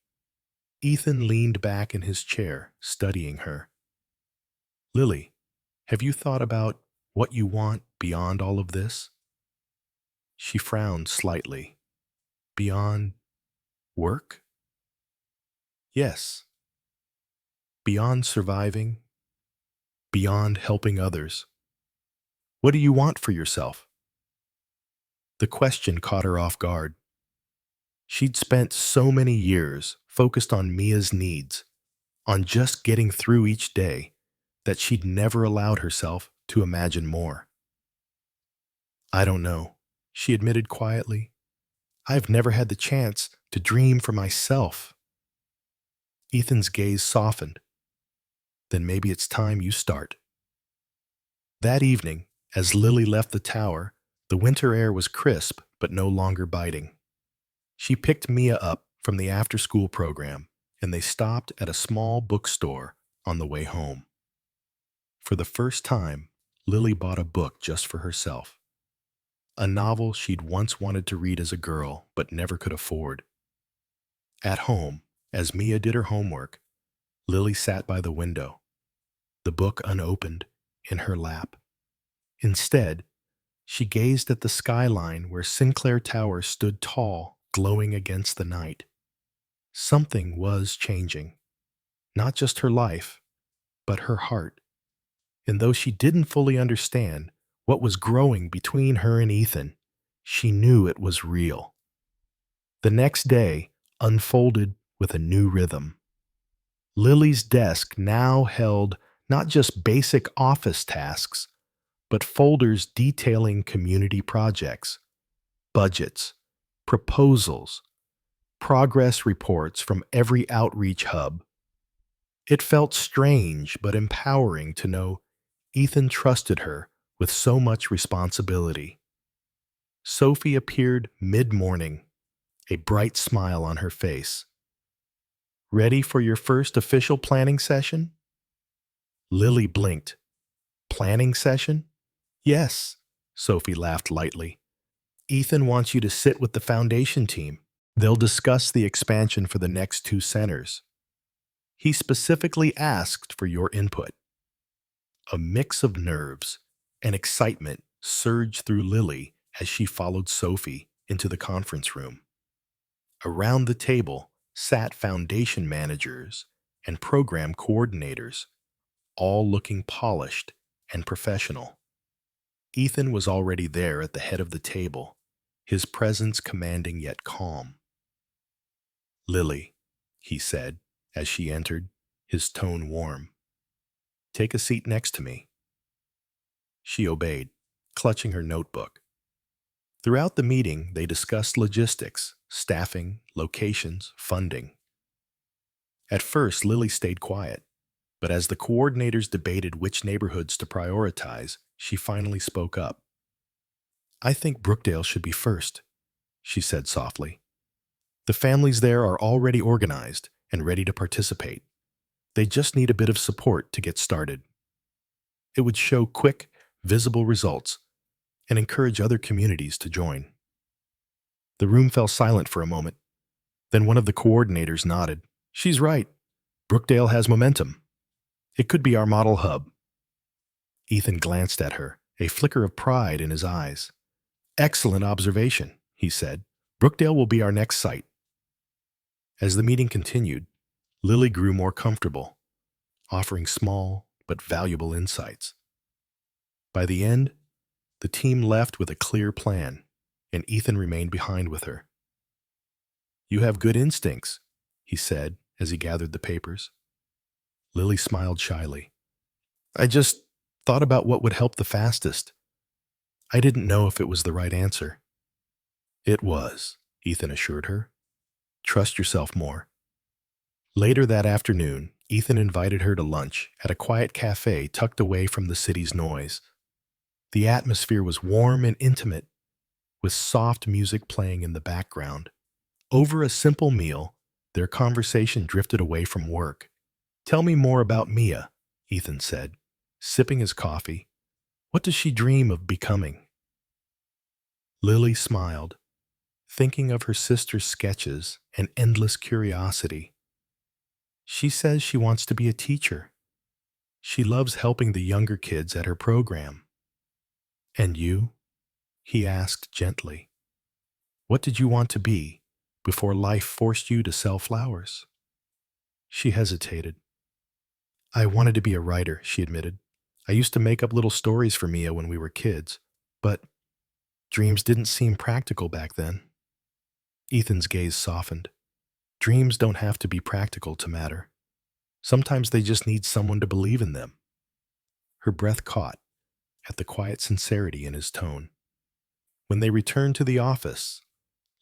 Ethan leaned back in his chair, studying her. "Lily, have you thought about what you want beyond all of this?" She frowned slightly. "Beyond work?" "Yes. Beyond surviving, beyond helping others. What do you want for yourself?" The question caught her off guard. She'd spent so many years focused on Mia's needs, on just getting through each day, that she'd never allowed herself to imagine more. "I don't know," she admitted quietly. "I've never had the chance to dream for myself." Ethan's gaze softened. "Then maybe it's time you start." That evening, as Lily left the tower, the winter air was crisp but no longer biting. She picked Mia up from the after-school program, and they stopped at a small bookstore on the way home. For the first time, Lily bought a book just for herself. A novel she'd once wanted to read as a girl but never could afford. At home, as Mia did her homework, Lily sat by the window, the book unopened, in her lap. Instead, she gazed at the skyline where Sinclair Tower stood tall, glowing against the night. Something was changing. Not just her life, but her heart. And though she didn't fully understand what was growing between her and Ethan, she knew it was real. The next day unfolded with a new rhythm. Lily's desk now held not just basic office tasks, but folders detailing community projects, budgets, proposals, progress reports from every outreach hub. It felt strange but empowering to know Ethan trusted her with so much responsibility. Sophie appeared mid-morning, a bright smile on her face. Ready for your first official planning session? Lily blinked. Planning session? Yes, Sophie laughed lightly. Ethan wants you to sit with the foundation team. They'll discuss the expansion for the next 2 centers. He specifically asked for your input. A mix of nerves and excitement surged through Lily as she followed Sophie into the conference room. Around the table sat foundation managers and program coordinators, all looking polished and professional. Ethan was already there at the head of the table, his presence commanding yet calm. "Lily," he said as she entered, his tone warm. "Take a seat next to me." She obeyed, clutching her notebook. Throughout the meeting, they discussed logistics, staffing, locations, funding. At first, Lily stayed quiet, but as the coordinators debated which neighborhoods to prioritize, she finally spoke up. "I think Brookdale should be first," she said softly. "The families there are already organized and ready to participate. They just need a bit of support to get started. It would show quick, visible results and encourage other communities to join." The room fell silent for a moment. Then one of the coordinators nodded. "She's right. Brookdale has momentum. It could be our model hub." Ethan glanced at her, a flicker of pride in his eyes. "Excellent observation," he said. "Brookdale will be our next site." As the meeting continued, Lily grew more comfortable, offering small but valuable insights. By the end, the team left with a clear plan, and Ethan remained behind with her. "You have good instincts," he said as he gathered the papers. Lily smiled shyly. "I just thought about what would help the fastest. I didn't know if it was the right answer." "It was," Ethan assured her. "Trust yourself more." Later that afternoon, Ethan invited her to lunch at a quiet cafe tucked away from the city's noise. The atmosphere was warm and intimate, with soft music playing in the background. Over a simple meal, their conversation drifted away from work. "Tell me more about Mia," Ethan said, sipping his coffee. "What does she dream of becoming?" Lily smiled, thinking of her sister's sketches and endless curiosity. "She says she wants to be a teacher. She loves helping the younger kids at her program." "And you?" he asked gently. "What did you want to be before life forced you to sell flowers?" She hesitated. "I wanted to be a writer," she admitted. "I used to make up little stories for Mia when we were kids, but dreams didn't seem practical back then." Ethan's gaze softened. Dreams don't have to be practical to matter. Sometimes they just need someone to believe in them. Her breath caught at the quiet sincerity in his tone. When they returned to the office,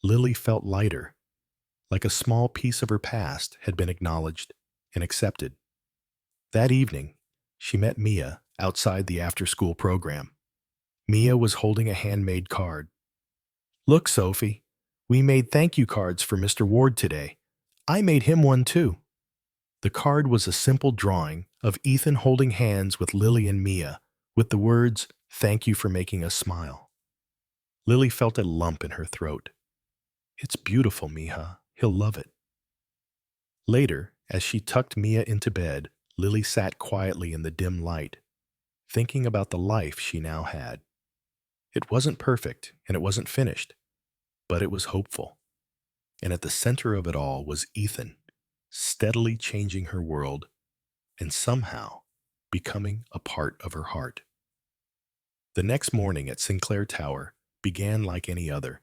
Lily felt lighter, like a small piece of her past had been acknowledged and accepted. That evening, she met Mia outside the after-school program. Mia was holding a handmade card. "Look, Sophie, we made thank you cards for Mr. Ward today. I made him one too." The card was a simple drawing of Ethan holding hands with Lily and Mia, with the words, "Thank you for making us smile." Lily felt a lump in her throat. "It's beautiful, Mija. He'll love it." Later, as she tucked Mia into bed, Lily sat quietly in the dim light, thinking about the life she now had. It wasn't perfect and it wasn't finished, but it was hopeful. And at the center of it all was Ethan, steadily changing her world and somehow becoming a part of her heart. The next morning at Sinclair Tower began like any other,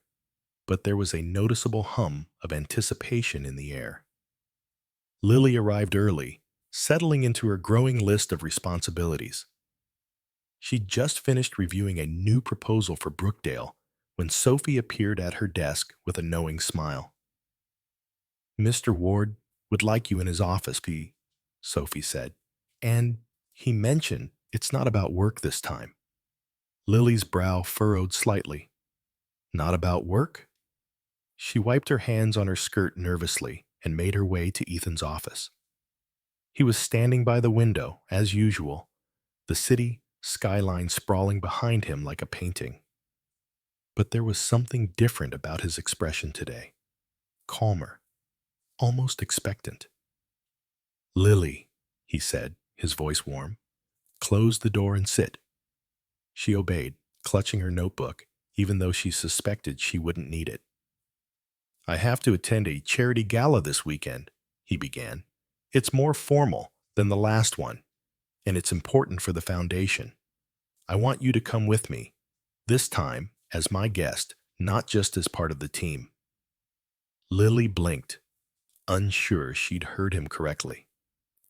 but there was a noticeable hum of anticipation in the air. Lily arrived early, settling into her growing list of responsibilities. She'd just finished reviewing a new proposal for Brookdale when Sophie appeared at her desk with a knowing smile. "Mr. Ward would like you in his office, P," Sophie said. "And he mentioned it's not about work this time." Lily's brow furrowed slightly. "Not about work?" She wiped her hands on her skirt nervously and made her way to Ethan's office. He was standing by the window, as usual, the city skyline sprawling behind him like a painting. But there was something different about his expression today. Calmer, almost expectant. "Lily," he said, his voice warm, "close the door and sit." She obeyed, clutching her notebook, even though she suspected she wouldn't need it. "I have to attend a charity gala this weekend," he began. "It's more formal than the last one, and it's important for the foundation. I want you to come with me, this time as my guest, not just as part of the team." Lily blinked, unsure she'd heard him correctly.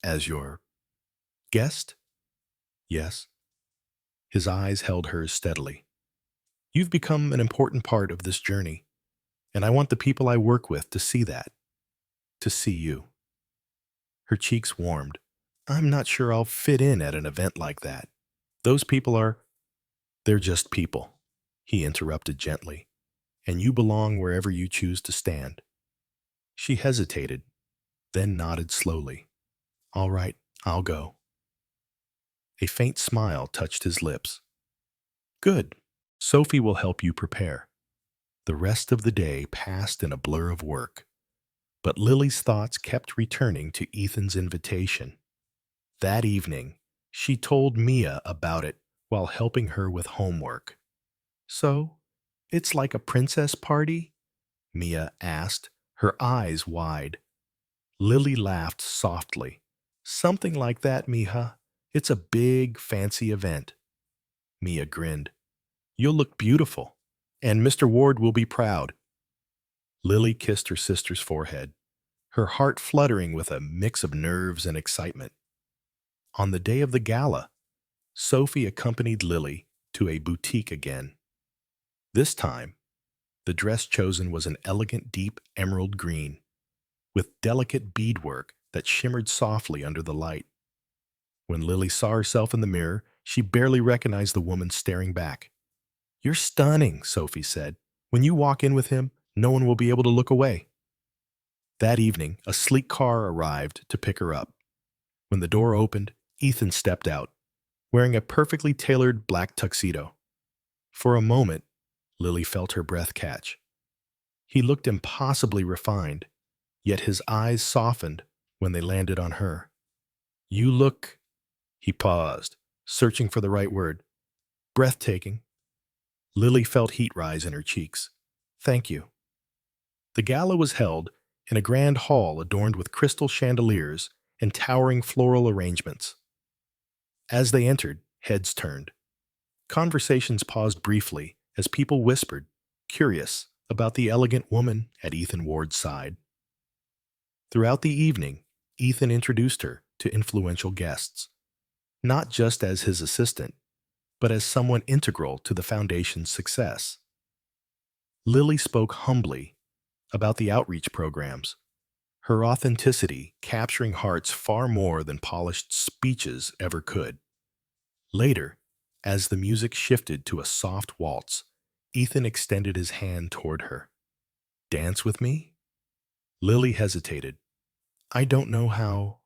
"As your guest?" "Yes." His eyes held hers steadily. "You've become an important part of this journey, and I want the people I work with to see that, to see you." Her cheeks warmed. "I'm not sure I'll fit in at an event like that. Those people are—" "They're just people," he interrupted gently, "and you belong wherever you choose to stand." She hesitated, then nodded slowly. "All right, I'll go." A faint smile touched his lips. "Good. Sophie will help you prepare." The rest of the day passed in a blur of work, but Lily's thoughts kept returning to Ethan's invitation. That evening, she told Mia about it while helping her with homework. "So, it's like a princess party?" Mia asked, her eyes wide. Lily laughed softly. "Something like that, Mija. It's a big, fancy event." Mia grinned. "You'll look beautiful, and Mr. Ward will be proud." Lily kissed her sister's forehead, her heart fluttering with a mix of nerves and excitement. On the day of the gala, Sophie accompanied Lily to a boutique again. This time, the dress chosen was an elegant deep emerald green, with delicate beadwork that shimmered softly under the light. When Lily saw herself in the mirror, she barely recognized the woman staring back. "You're stunning," Sophie said. "When you walk in with him, no one will be able to look away." That evening, a sleek car arrived to pick her up. When the door opened, Ethan stepped out, wearing a perfectly tailored black tuxedo. For a moment, Lily felt her breath catch. He looked impossibly refined, yet his eyes softened when they landed on her. "You look—" He paused, searching for the right word. "Breathtaking." Lily felt heat rise in her cheeks. "Thank you." The gala was held in a grand hall adorned with crystal chandeliers and towering floral arrangements. As they entered, heads turned. Conversations paused briefly as people whispered, curious about the elegant woman at Ethan Ward's side. Throughout the evening, Ethan introduced her to influential guests, not just as his assistant, but as someone integral to the foundation's success. Lily spoke humbly about the outreach programs, her authenticity capturing hearts far more than polished speeches ever could. Later, as the music shifted to a soft waltz, Ethan extended his hand toward her. "Dance with me?" Lily hesitated. "I don't know how."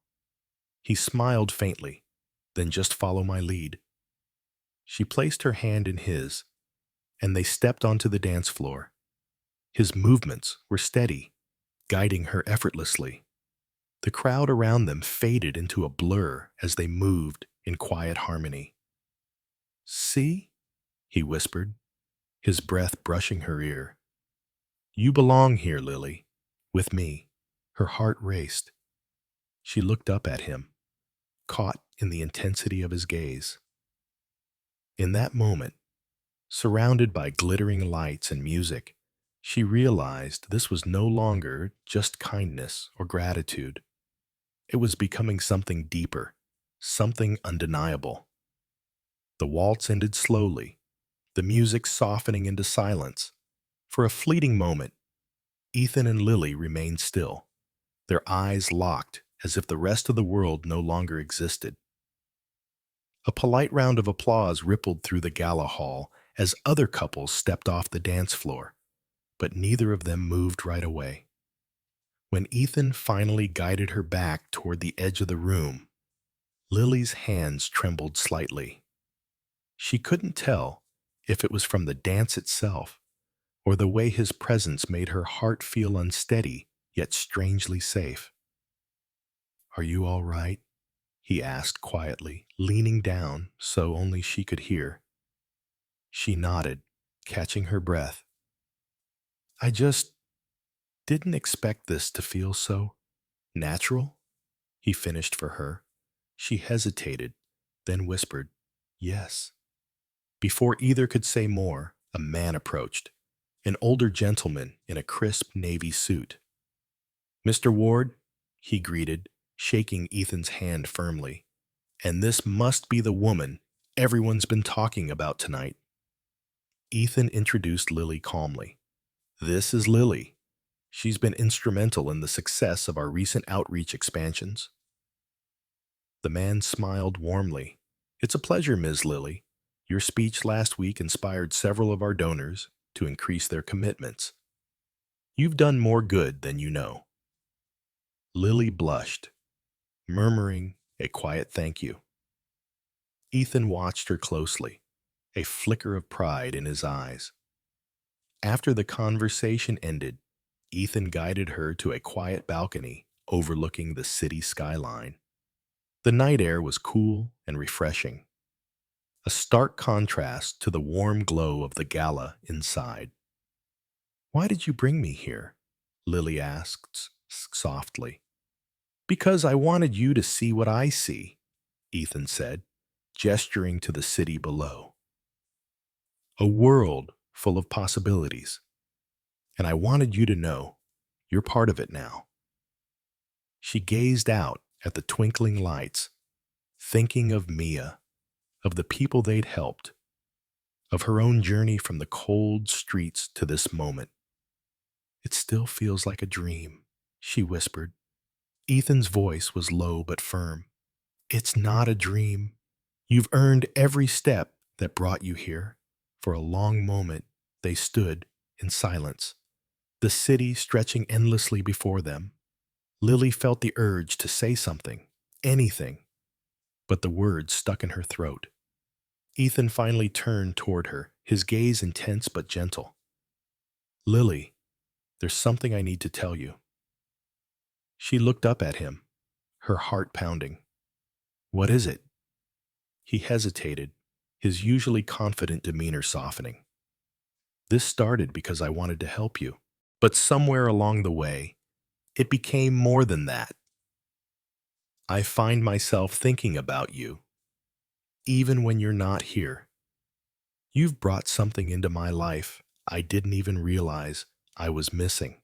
He smiled faintly. "Then just follow my lead." She placed her hand in his, and they stepped onto the dance floor. His movements were steady, guiding her effortlessly. The crowd around them faded into a blur as they moved in quiet harmony. "See?" he whispered, his breath brushing her ear. "You belong here, Lily, with me." Her heart raced. She looked up at him, caught in the intensity of his gaze. In that moment, surrounded by glittering lights and music, she realized this was no longer just kindness or gratitude. It was becoming something deeper, something undeniable. The waltz ended slowly, the music softening into silence, For a fleeting moment, Ethan and Lily remained still, their eyes locked as if the rest of the world no longer existed. A polite round of applause rippled through the gala hall as other couples stepped off the dance floor, but neither of them moved right away. When Ethan finally guided her back toward the edge of the room, Lily's hands trembled slightly. She couldn't tell if it was from the dance itself or the way his presence made her heart feel unsteady yet strangely safe. "Are you all right?" he asked quietly, leaning down so only she could hear. She nodded, catching her breath. "I just didn't expect this to feel so natural," he finished for her. She hesitated, then whispered, "Yes." Before either could say more, a man approached, an older gentleman in a crisp navy suit. "Mr. Ward," he greeted, shaking Ethan's hand firmly. "And this must be the woman everyone's been talking about tonight." Ethan introduced Lily calmly. "This is Lily. She's been instrumental in the success of our recent outreach expansions." The man smiled warmly. "It's a pleasure, Ms. Lily. Your speech last week inspired several of our donors to increase their commitments. You've done more good than you know." Lily blushed, murmuring a quiet thank you. Ethan watched her closely, a flicker of pride in his eyes. After the conversation ended, Ethan guided her to a quiet balcony overlooking the city skyline. The night air was cool and refreshing, a stark contrast to the warm glow of the gala inside. "Why did you bring me here?" Lily asked softly. "Because I wanted you to see what I see," Ethan said, gesturing to the city below. "A world full of possibilities. And I wanted you to know you're part of it now." She gazed out at the twinkling lights, thinking of Mia, of the people they'd helped, of her own journey from the cold streets to this moment. "It still feels like a dream," she whispered. Ethan's voice was low but firm. "It's not a dream. You've earned every step that brought you here." For a long moment, they stood in silence, the city stretching endlessly before them. Lily felt the urge to say something, anything, but the words stuck in her throat. Ethan finally turned toward her, his gaze intense but gentle. "Lily, there's something I need to tell you." She looked up at him, her heart pounding. "What is it?" He hesitated, his usually confident demeanor softening. "This started because I wanted to help you, but somewhere along the way, it became more than that. I find myself thinking about you, even when you're not here. You've brought something into my life I didn't even realize I was missing."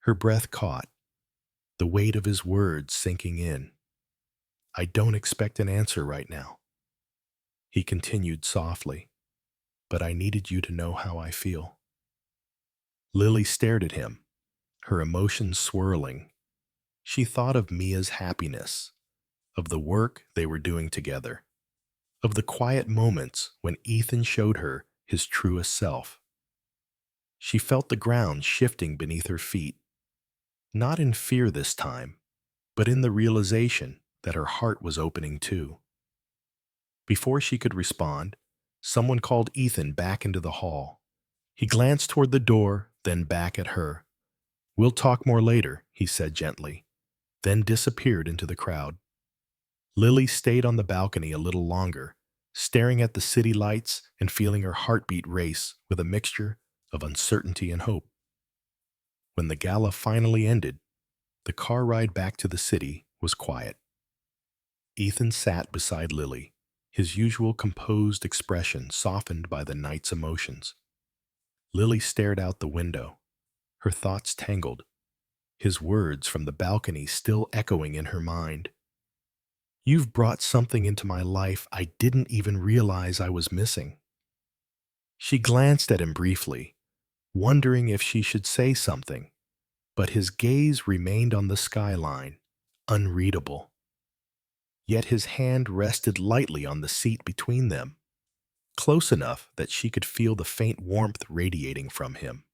Her breath caught, the weight of his words sinking in. "I don't expect an answer right now," he continued softly, "but I needed you to know how I feel." Lily stared at him, her emotions swirling. She thought of Mia's happiness, of the work they were doing together, of the quiet moments when Ethan showed her his truest self. She felt the ground shifting beneath her feet, not in fear this time, but in the realization that her heart was opening too. Before she could respond, someone called Ethan back into the hall. He glanced toward the door, then back at her. "We'll talk more later," he said gently, then disappeared into the crowd. Lily stayed on the balcony a little longer, staring at the city lights and feeling her heartbeat race with a mixture of uncertainty and hope. When the gala finally ended, the car ride back to the city was quiet. Ethan sat beside Lily, his usual composed expression softened by the night's emotions. Lily stared out the window, her thoughts tangled, his words from the balcony still echoing in her mind. "You've brought something into my life I didn't even realize I was missing." She glanced at him briefly, wondering if she should say something, but his gaze remained on the skyline, unreadable. Yet his hand rested lightly on the seat between them, close enough that she could feel the faint warmth radiating from him.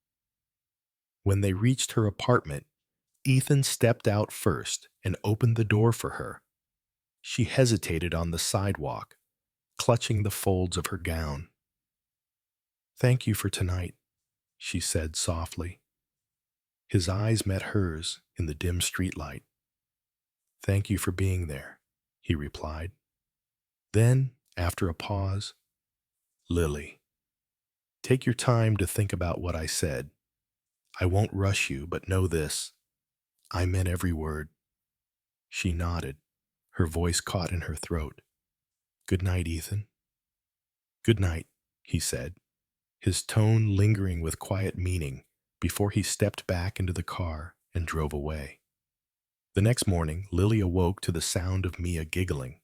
When they reached her apartment, Ethan stepped out first and opened the door for her. She hesitated on the sidewalk, clutching the folds of her gown. "Thank you for tonight," she said softly. His eyes met hers in the dim streetlight. "Thank you for being there," he replied. Then, after a pause, "Lily, take your time to think about what I said. I won't rush you, but know this. I meant every word." She nodded, her voice caught in her throat. "Good night, Ethan." "Good night," he said, his tone lingering with quiet meaning before he stepped back into the car and drove away. The next morning, Lily awoke to the sound of Mia giggling.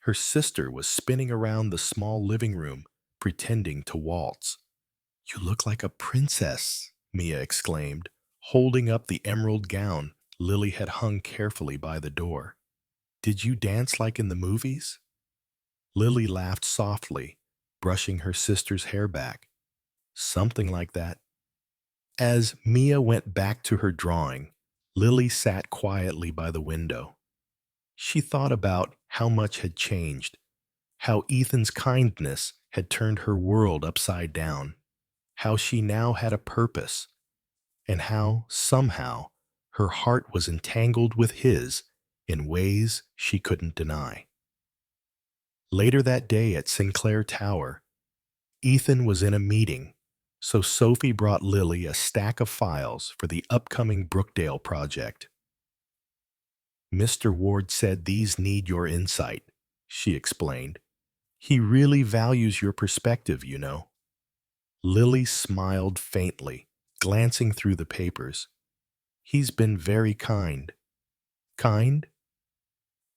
Her sister was spinning around the small living room, pretending to waltz. "You look like a princess," Mia exclaimed, holding up the emerald gown Lily had hung carefully by the door. "Did you dance like in the movies?" Lily laughed softly, brushing her sister's hair back. "Something like that." As Mia went back to her drawing, Lily sat quietly by the window. She thought about how much had changed, how Ethan's kindness had turned her world upside down, how she now had a purpose, and how, somehow, her heart was entangled with his in ways she couldn't deny. Later that day at Sinclair Tower, Ethan was in a meeting, so Sophie brought Lily a stack of files for the upcoming Brookdale project. "Mr. Ward said these need your insight," she explained. "He really values your perspective, you know." Lily smiled faintly, glancing through the papers. "He's been very kind." "Kind?"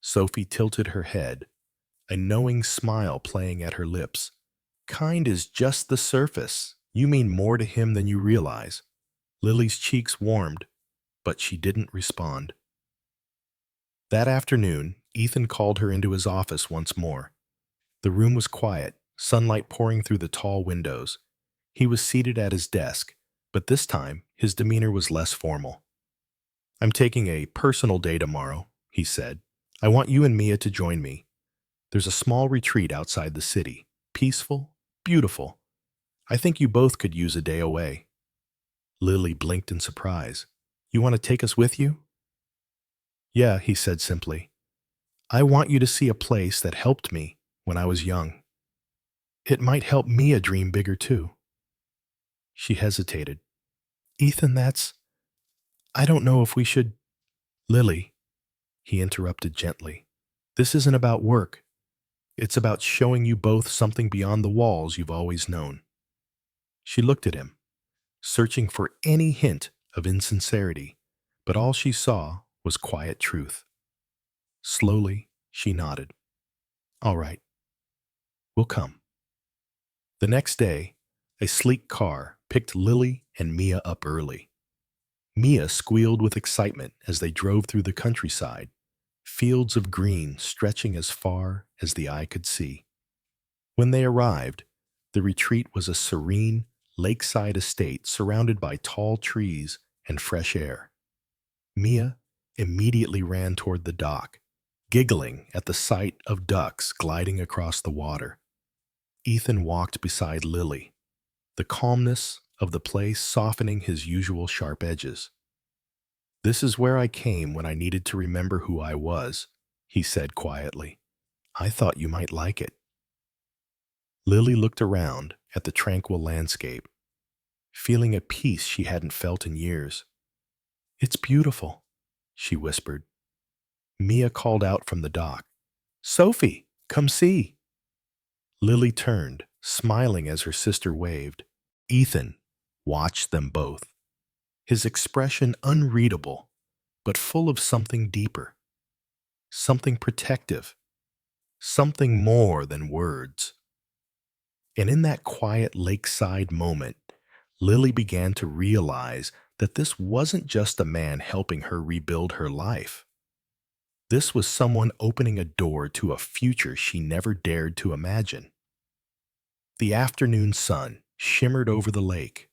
Sophie tilted her head, a knowing smile playing at her lips. "Kind is just the surface. You mean more to him than you realize." Lily's cheeks warmed, but she didn't respond. That afternoon, Ethan called her into his office once more. The room was quiet, sunlight pouring through the tall windows. He was seated at his desk, but this time his demeanor was less formal. "I'm taking a personal day tomorrow," he said. "I want you and Mia to join me. There's a small retreat outside the city. Peaceful, beautiful. I think you both could use a day away." Lily blinked in surprise. "You want to take us with you?" "Yeah," he said simply. "I want you to see a place that helped me when I was young. It might help Mia dream bigger too." She hesitated. "Ethan, I don't know if we should—" "Lily," he interrupted gently, "this isn't about work. It's about showing you both something beyond the walls you've always known." She looked at him, searching for any hint of insincerity, but all she saw was quiet truth. Slowly, she nodded. "All right, we'll come." The next day, a sleek car picked Lily and Mia up early. Mia squealed with excitement as they drove through the countryside, fields of green stretching as far as the eye could see. When they arrived, the retreat was a serene, lakeside estate surrounded by tall trees and fresh air. Mia immediately ran toward the dock, giggling at the sight of ducks gliding across the water. Ethan walked beside Lily, the calmness of the place softening his usual sharp edges. "This is where I came when I needed to remember who I was," he said quietly. "I thought you might like it." Lily looked around at the tranquil landscape, feeling a peace she hadn't felt in years. "It's beautiful," she whispered. Mia called out from the dock, "Sophie, come see." Lily turned, smiling as her sister waved. Ethan watched them both, his expression unreadable, but full of something deeper, something protective, something more than words. And in that quiet lakeside moment, Lily began to realize that this wasn't just a man helping her rebuild her life. This was someone opening a door to a future she never dared to imagine. The afternoon sun shimmered over the lake,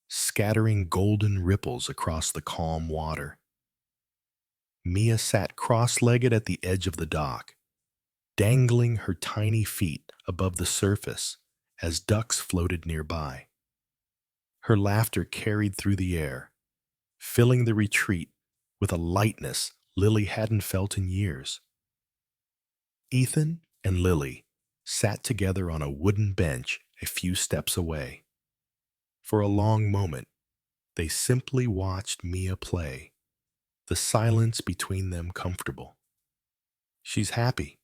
scattering golden ripples across the calm water. Mia sat cross-legged at the edge of the dock, dangling her tiny feet above the surface as ducks floated nearby. Her laughter carried through the air, filling the retreat with a lightness Lily hadn't felt in years. Ethan and Lily sat together on a wooden bench a few steps away. For a long moment, they simply watched Mia play, the silence between them comfortable. "She's happy,"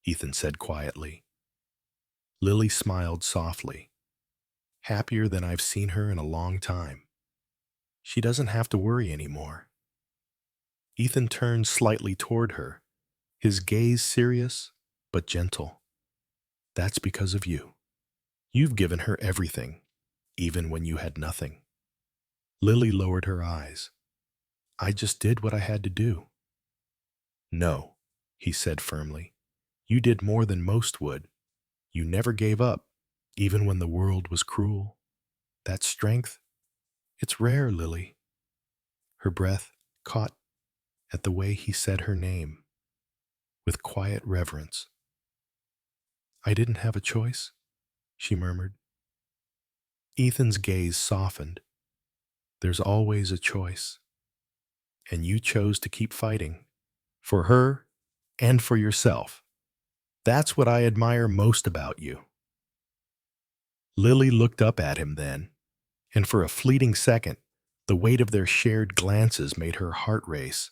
Ethan said quietly. Lily smiled softly. "Happier than I've seen her in a long time. She doesn't have to worry anymore." Ethan turned slightly toward her, his gaze serious but gentle. "That's because of you. You've given her everything, even when you had nothing." Lily lowered her eyes. "I just did what I had to do." "No," he said firmly. "You did more than most would. You never gave up, even when the world was cruel. That strength, it's rare, Lily." Her breath caught at the way he said her name, with quiet reverence. "I didn't have a choice," she murmured. Ethan's gaze softened. "There's always a choice. And you chose to keep fighting. For her and for yourself. That's what I admire most about you." Lily looked up at him then, and for a fleeting second, the weight of their shared glances made her heart race.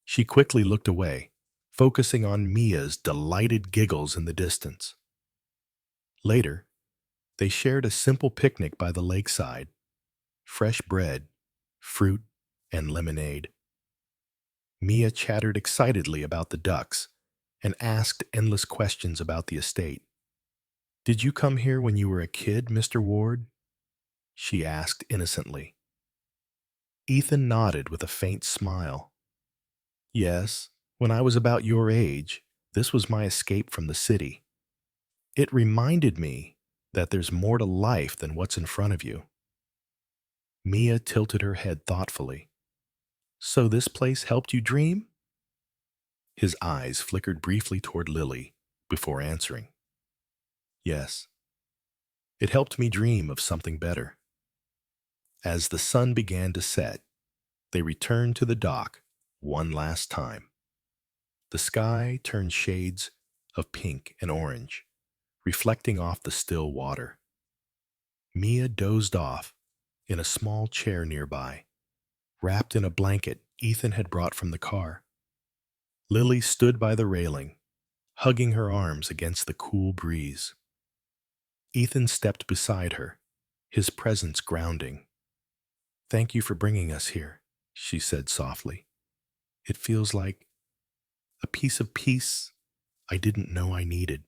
She quickly looked away, focusing on Mia's delighted giggles in the distance. Later, they shared a simple picnic by the lakeside: fresh bread, fruit, and lemonade. Mia chattered excitedly about the ducks and asked endless questions about the estate. "Did you come here when you were a kid, Mr. Ward?" she asked innocently. Ethan nodded with a faint smile. "Yes, when I was about your age, this was my escape from the city. It reminded me that there's more to life than what's in front of you." Mia tilted her head thoughtfully. "So this place helped you dream?" His eyes flickered briefly toward Lily before answering. "Yes, it helped me dream of something better." As the sun began to set, they returned to the dock one last time. The sky turned shades of pink and orange, reflecting off the still water. Mia dozed off in a small chair nearby, wrapped in a blanket Ethan had brought from the car. Lily stood by the railing, hugging her arms against the cool breeze. Ethan stepped beside her, his presence grounding. "Thank you for bringing us here," she said softly. "It feels like a piece of peace I didn't know I needed."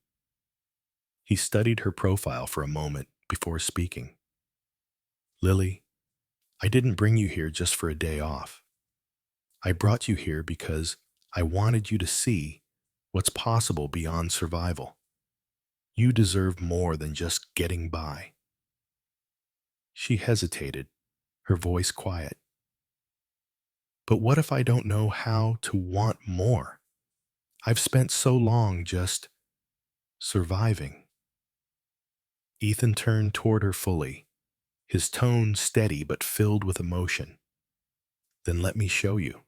He studied her profile for a moment before speaking. "Lily, I didn't bring you here just for a day off. I brought you here because I wanted you to see what's possible beyond survival. You deserve more than just getting by." She hesitated, her voice quiet. "But what if I don't know how to want more? I've spent so long just surviving." Ethan turned toward her fully, his tone steady but filled with emotion. "Then let me show you.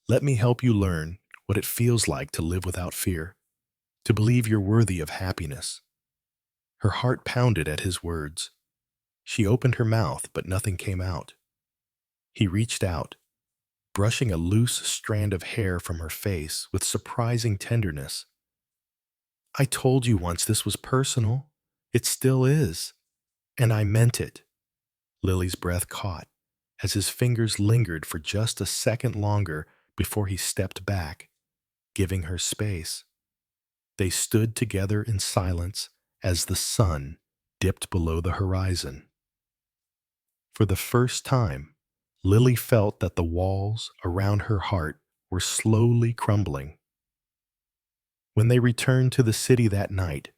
Let me help you learn what it feels like to live without fear, to believe you're worthy of happiness." Her heart pounded at his words. She opened her mouth, but nothing came out. He reached out, brushing a loose strand of hair from her face with surprising tenderness. "I told you once this was personal. It still is. And I meant it." Lily's breath caught as his fingers lingered for just a second longer before he stepped back, giving her space. They stood together in silence as the sun dipped below the horizon. For the first time, Lily felt that the walls around her heart were slowly crumbling. When they returned to the city that night,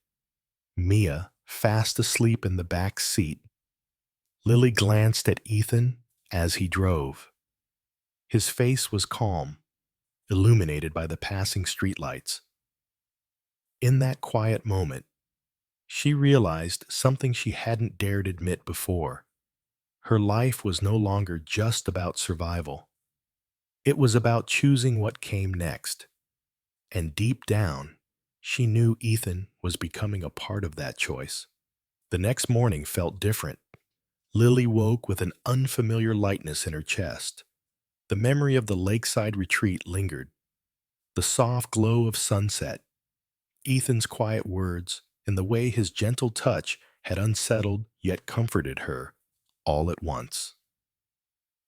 Mia fast asleep in the back seat, Lily glanced at Ethan as he drove. His face was calm, illuminated by the passing streetlights. In that quiet moment, she realized something she hadn't dared admit before. Her life was no longer just about survival. It was about choosing what came next. And deep down, she knew Ethan was becoming a part of that choice. The next morning felt different. Lily woke with an unfamiliar lightness in her chest. The memory of the lakeside retreat lingered. The soft glow of sunset, Ethan's quiet words, and the way his gentle touch had unsettled yet comforted her all at once.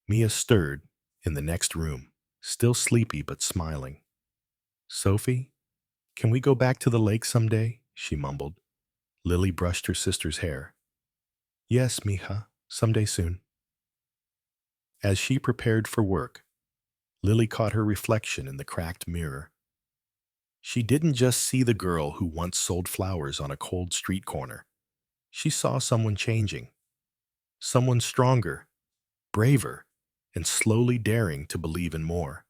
Mia stirred in the next room, still sleepy but smiling. "Sophie, can we go back to the lake someday?" she mumbled. Lily brushed her sister's hair. "Yes, mija, someday soon." As she prepared for work, Lily caught her reflection in the cracked mirror. She didn't just see the girl who once sold flowers on a cold street corner. She saw someone changing, someone stronger, braver, and slowly daring to believe in more.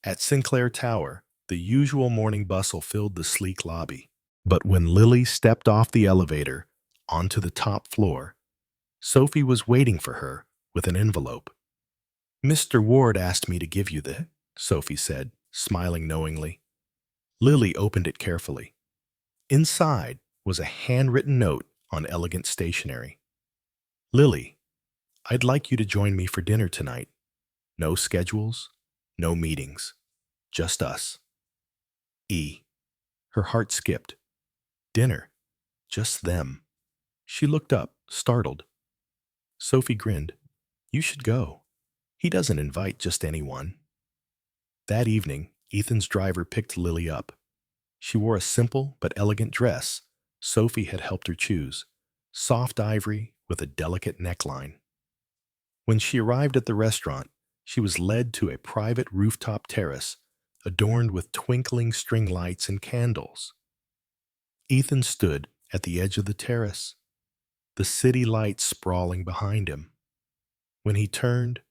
At Sinclair Tower, the usual morning bustle filled the sleek lobby. But when Lily stepped off the elevator onto the top floor, Sophie was waiting for her with an envelope. "Mr. Ward asked me to give you this," Sophie said, smiling knowingly. Lily opened it carefully. Inside was a handwritten note on elegant stationery. "Lily, I'd like you to join me for dinner tonight. No schedules, no meetings, just us. E." Her heart skipped. Dinner, just them. She looked up, startled. Sophie grinned. "You should go. He doesn't invite just anyone." That evening, Ethan's driver picked Lily up. She wore a simple but elegant dress Sophie had helped her choose, soft ivory with a delicate neckline. When she arrived at the restaurant, she was led to a private rooftop terrace adorned with twinkling string lights and candles. Ethan stood at the edge of the terrace, the city lights sprawling behind him. When he turned,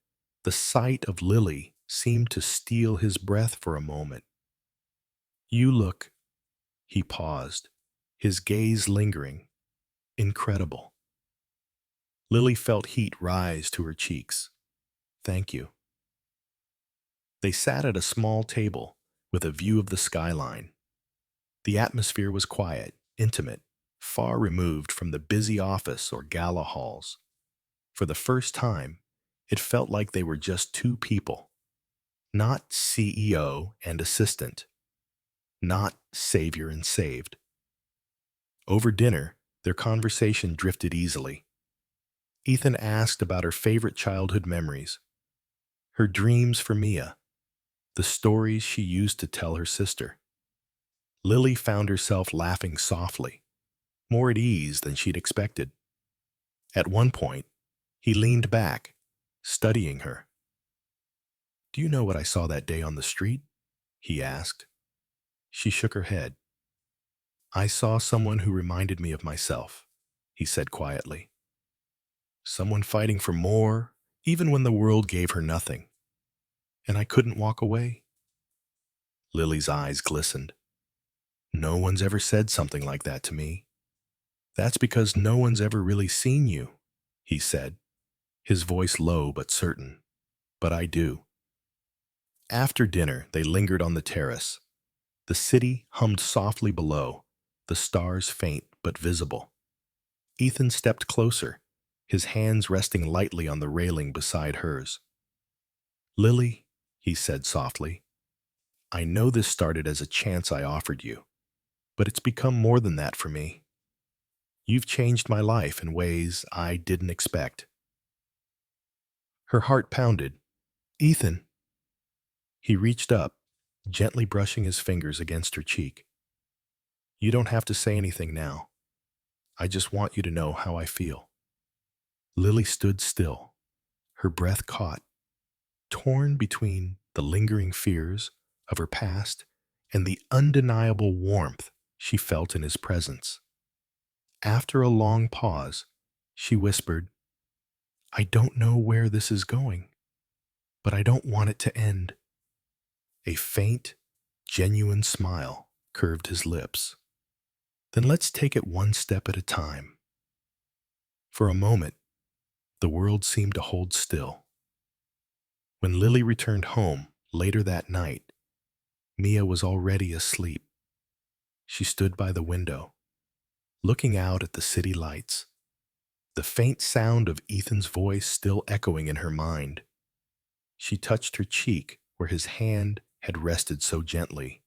the sight of Lily seemed to steal his breath for a moment. "You look—" He paused, his gaze lingering. "Incredible." Lily felt heat rise to her cheeks. "Thank you." They sat at a small table with a view of the skyline. The atmosphere was quiet, intimate, far removed from the busy office or gala halls. For the first time, it felt like they were just two people, not CEO and assistant, not savior and saved. Over dinner, their conversation drifted easily. Ethan asked about her favorite childhood memories, her dreams for Mia, the stories she used to tell her sister. Lily found herself laughing softly, more at ease than she'd expected. At one point, he leaned back, studying her. "Do you know what I saw that day on the street?" he asked. She shook her head. "I saw someone who reminded me of myself," he said quietly. "Someone fighting for more, even when the world gave her nothing. And I couldn't walk away." Lily's eyes glistened. "No one's ever said something like that to me." "That's because no one's ever really seen you," he said, his voice low but certain. "But I do." After dinner, they lingered on the terrace. The city hummed softly below, the stars faint but visible. Ethan stepped closer, his hands resting lightly on the railing beside hers. "Lily," he said softly, "I know this started as a chance I offered you, but it's become more than that for me. You've changed my life in ways I didn't expect." Her heart pounded. "Ethan." He reached up, gently brushing his fingers against her cheek. "You don't have to say anything now. I just want you to know how I feel." Lily stood still, her breath caught, torn between the lingering fears of her past and the undeniable warmth she felt in his presence. After a long pause, she whispered, "I don't know where this is going, but I don't want it to end." A faint, genuine smile curved his lips. "Then let's take it one step at a time." For a moment, the world seemed to hold still. When Lily returned home later that night, Mia was already asleep. She stood by the window, looking out at the city lights, the faint sound of Ethan's voice still echoing in her mind. She touched her cheek where his hand had rested so gently.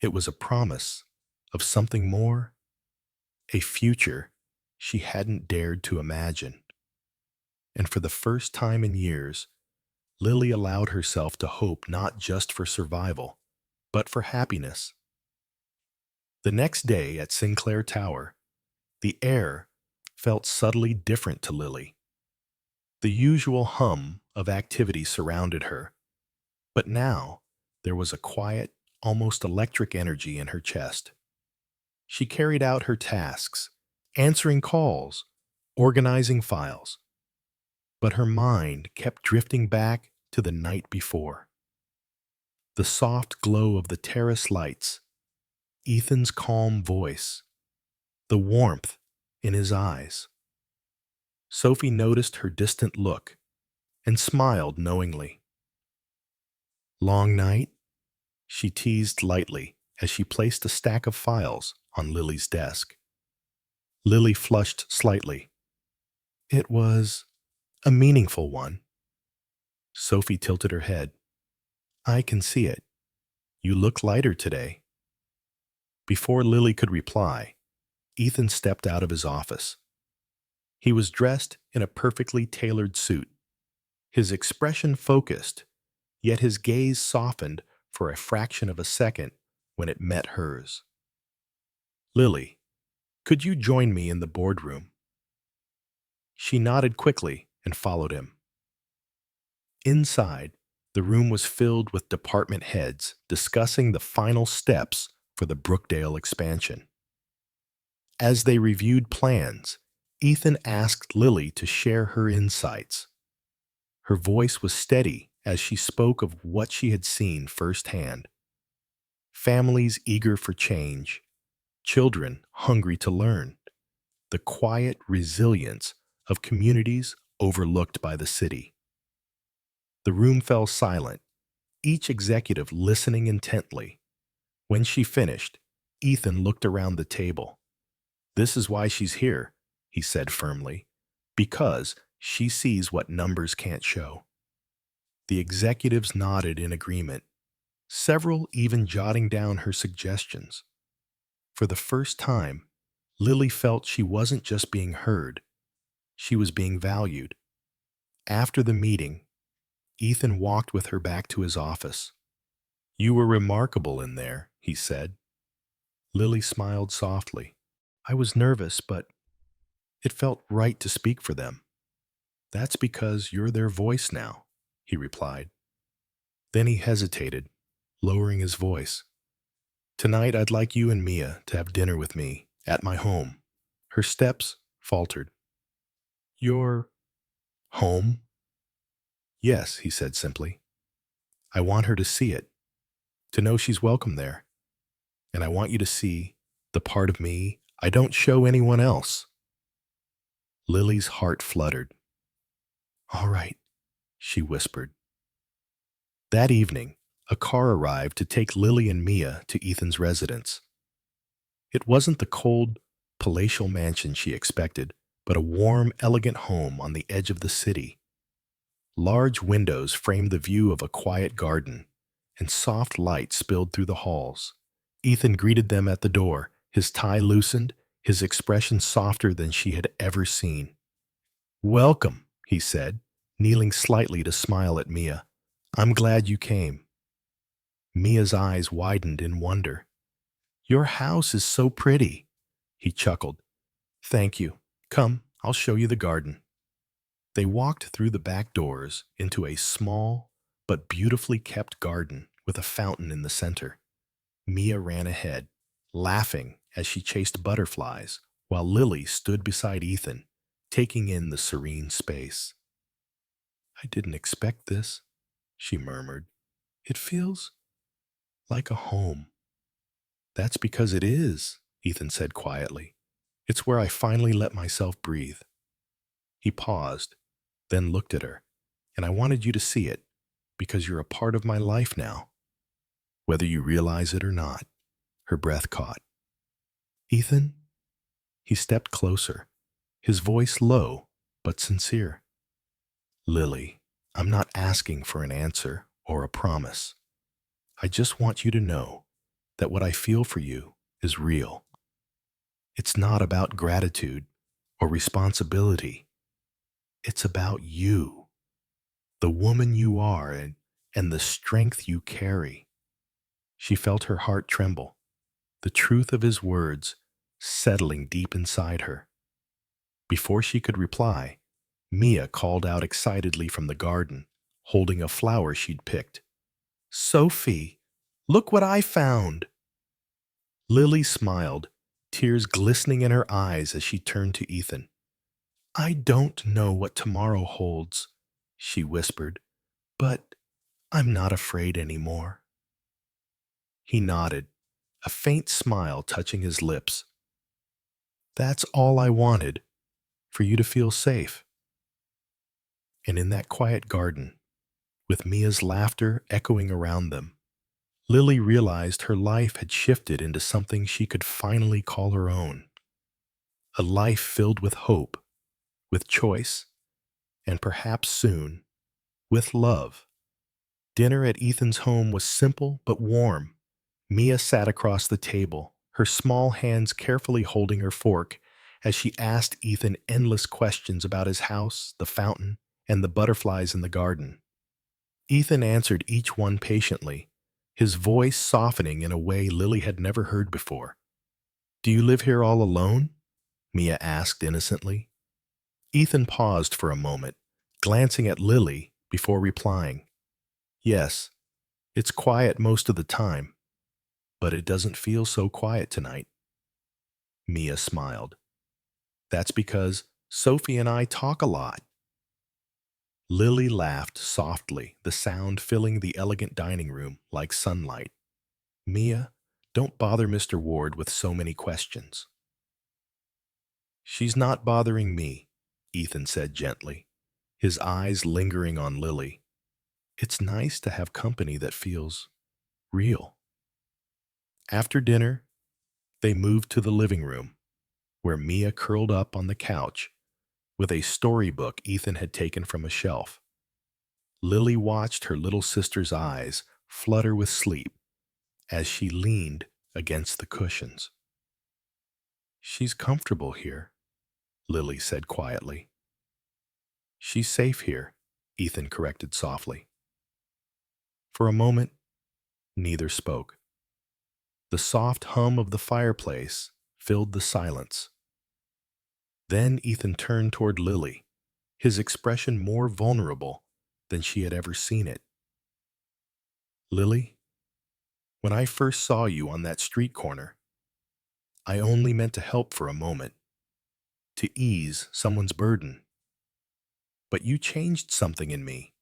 It was a promise of something more, a future she hadn't dared to imagine. And for the first time in years, Lily allowed herself to hope not just for survival, but for happiness. The next day at Sinclair Tower, the air felt subtly different to Lily. The usual hum of activity surrounded her, but now there was a quiet, almost electric energy in her chest. She carried out her tasks, answering calls, organizing files, but her mind kept drifting back to the night before. The soft glow of the terrace lights, Ethan's calm voice, the warmth in his eyes. Sophie noticed her distant look and smiled knowingly. "Long night?" she teased lightly as she placed a stack of files on Lily's desk. Lily flushed slightly. "It was a meaningful one." Sophie tilted her head. "I can see it. You look lighter today." Before Lily could reply, Ethan stepped out of his office. He was dressed in a perfectly tailored suit, his expression focused, yet his gaze softened for a fraction of a second when it met hers. "Lily, could you join me in the boardroom?" She nodded quickly and followed him. Inside, the room was filled with department heads discussing the final steps for the Brookdale expansion. As they reviewed plans, Ethan asked Lily to share her insights. Her voice was steady as she spoke of what she had seen firsthand. Families eager for change, children hungry to learn, the quiet resilience of communities overlooked by the city. The room fell silent, each executive listening intently. When she finished, Ethan looked around the table. "This is why she's here," he said firmly, "because she sees what numbers can't show." The executives nodded in agreement, several even jotting down her suggestions. For the first time, Lily felt she wasn't just being heard, she was being valued. After the meeting, Ethan walked with her back to his office. "You were remarkable in there," he said. Lily smiled softly. "I was nervous, but it felt right to speak for them." "That's because you're their voice now," he replied. Then he hesitated, lowering his voice. "Tonight I'd like you and Mia to have dinner with me at my home." Her steps faltered. "Your home?" "Yes," he said simply. "I want her to see it, to know she's welcome there. And I want you to see the part of me I don't show anyone else." Lily's heart fluttered. "All right," she whispered. That evening, a car arrived to take Lily and Mia to Ethan's residence. It wasn't the cold, palatial mansion she expected, but a warm, elegant home on the edge of the city. Large windows framed the view of a quiet garden, and soft light spilled through the halls. Ethan greeted them at the door, his tie loosened, his expression softer than she had ever seen. "Welcome," he said, kneeling slightly to smile at Mia. "I'm glad you came." Mia's eyes widened in wonder. "Your house is so pretty," he chuckled. "Thank you. Come, I'll show you the garden. They walked through the back doors into a small but beautifully kept garden with a fountain in the center. Mia ran ahead, laughing as she chased butterflies, while Lily stood beside Ethan, taking in the serene space. I didn't expect this, she murmured. It feels like a home. That's because it is, Ethan said quietly. It's where I finally let myself breathe. He paused, then looked at her. And I wanted you to see it, because you're a part of my life now, whether you realize it or not. Her breath caught. Ethan? He stepped closer, his voice low but sincere. Lily, I'm not asking for an answer or a promise. I just want you to know that what I feel for you is real. It's not about gratitude or responsibility. It's about you, the woman you are, and the strength you carry. She felt her heart tremble, the truth of his words settling deep inside her. Before she could reply, Mia called out excitedly from the garden, holding a flower she'd picked. Sophie, look what I found! Lily smiled, tears glistening in her eyes as she turned to Ethan. I don't know what tomorrow holds, she whispered, but I'm not afraid anymore. He nodded, a faint smile touching his lips. That's all I wanted, for you to feel safe. And in that quiet garden, with Mia's laughter echoing around them, Lily realized her life had shifted into something she could finally call her own. A life filled with hope, with choice, and perhaps soon, with love. Dinner at Ethan's home was simple but warm. Mia sat across the table, her small hands carefully holding her fork as she asked Ethan endless questions about his house, the fountain, and the butterflies in the garden. Ethan answered each one patiently, his voice softening in a way Lily had never heard before. Do you live here all alone? Mia asked innocently. Ethan paused for a moment, glancing at Lily before replying. Yes, it's quiet most of the time, but it doesn't feel so quiet tonight. Mia smiled. That's because Sophie and I talk a lot. Lily laughed softly, the sound filling the elegant dining room like sunlight. Mia, don't bother Mr. Ward with so many questions. She's not bothering me, Ethan said gently, his eyes lingering on Lily. It's nice to have company that feels real. After dinner, they moved to the living room, where Mia curled up on the couch with a storybook Ethan had taken from a shelf. Lily watched her little sister's eyes flutter with sleep as she leaned against the cushions. She's comfortable here, Lily said quietly. She's safe here, Ethan corrected softly. For a moment, neither spoke. The soft hum of the fireplace filled the silence. Then Ethan turned toward Lily, his expression more vulnerable than she had ever seen it. Lily, when I first saw you on that street corner, I only meant to help for a moment, to ease someone's burden. But you changed something in me.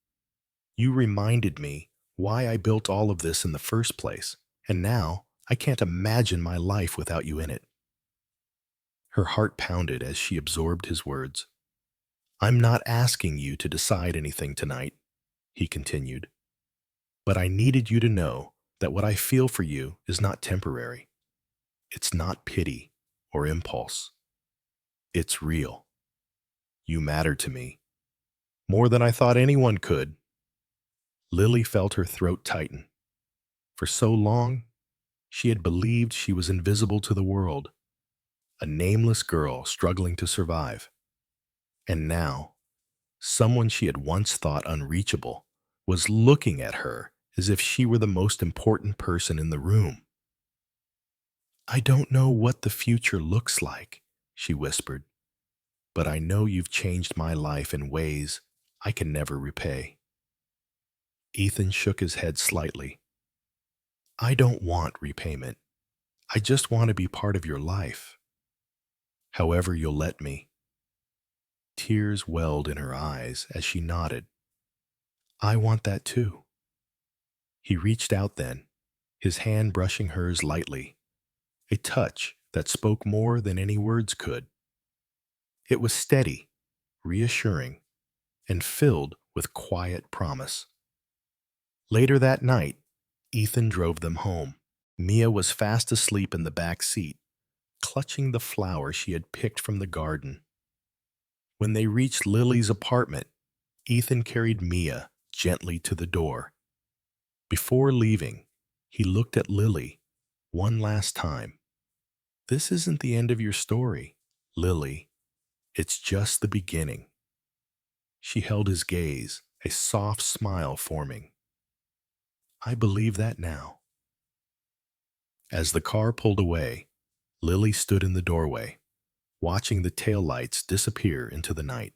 You reminded me why I built all of this in the first place, and now I can't imagine my life without you in it. Her heart pounded as she absorbed his words. I'm not asking you to decide anything tonight, he continued, but I needed you to know that what I feel for you is not temporary. It's not pity or impulse. It's real. You matter to me, more than I thought anyone could. Lily felt her throat tighten. For so long, she had believed she was invisible to the world, a nameless girl struggling to survive. And now, someone she had once thought unreachable was looking at her as if she were the most important person in the room. I don't know what the future looks like, she whispered, but I know you've changed my life in ways I can never repay." Ethan shook his head slightly. "I don't want repayment. I just want to be part of your life. However you'll let me." Tears welled in her eyes as she nodded. "I want that too." He reached out then, his hand brushing hers lightly, a touch that spoke more than any words could. It was steady, reassuring, and filled with quiet promise. Later that night, Ethan drove them home. Mia was fast asleep in the back seat, clutching the flower she had picked from the garden. When they reached Lily's apartment, Ethan carried Mia gently to the door. Before leaving, he looked at Lily one last time. "This isn't the end of your story, Lily. It's just the beginning." She held his gaze, a soft smile forming. "I believe that now." As the car pulled away, Lily stood in the doorway, watching the taillights disappear into the night.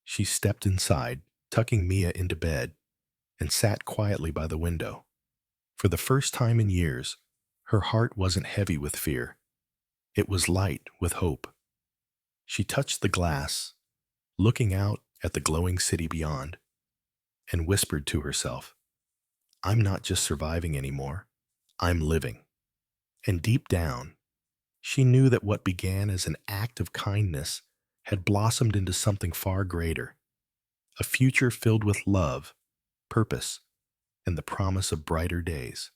She stepped inside, tucking Mia into bed, and sat quietly by the window. For the first time in years, her heart wasn't heavy with fear. It was light with hope. She touched the glass, looking out at the glowing city beyond, and whispered to herself, "I'm not just surviving anymore. I'm living." And deep down, she knew that what began as an act of kindness had blossomed into something far greater, a future filled with love, purpose, and the promise of brighter days.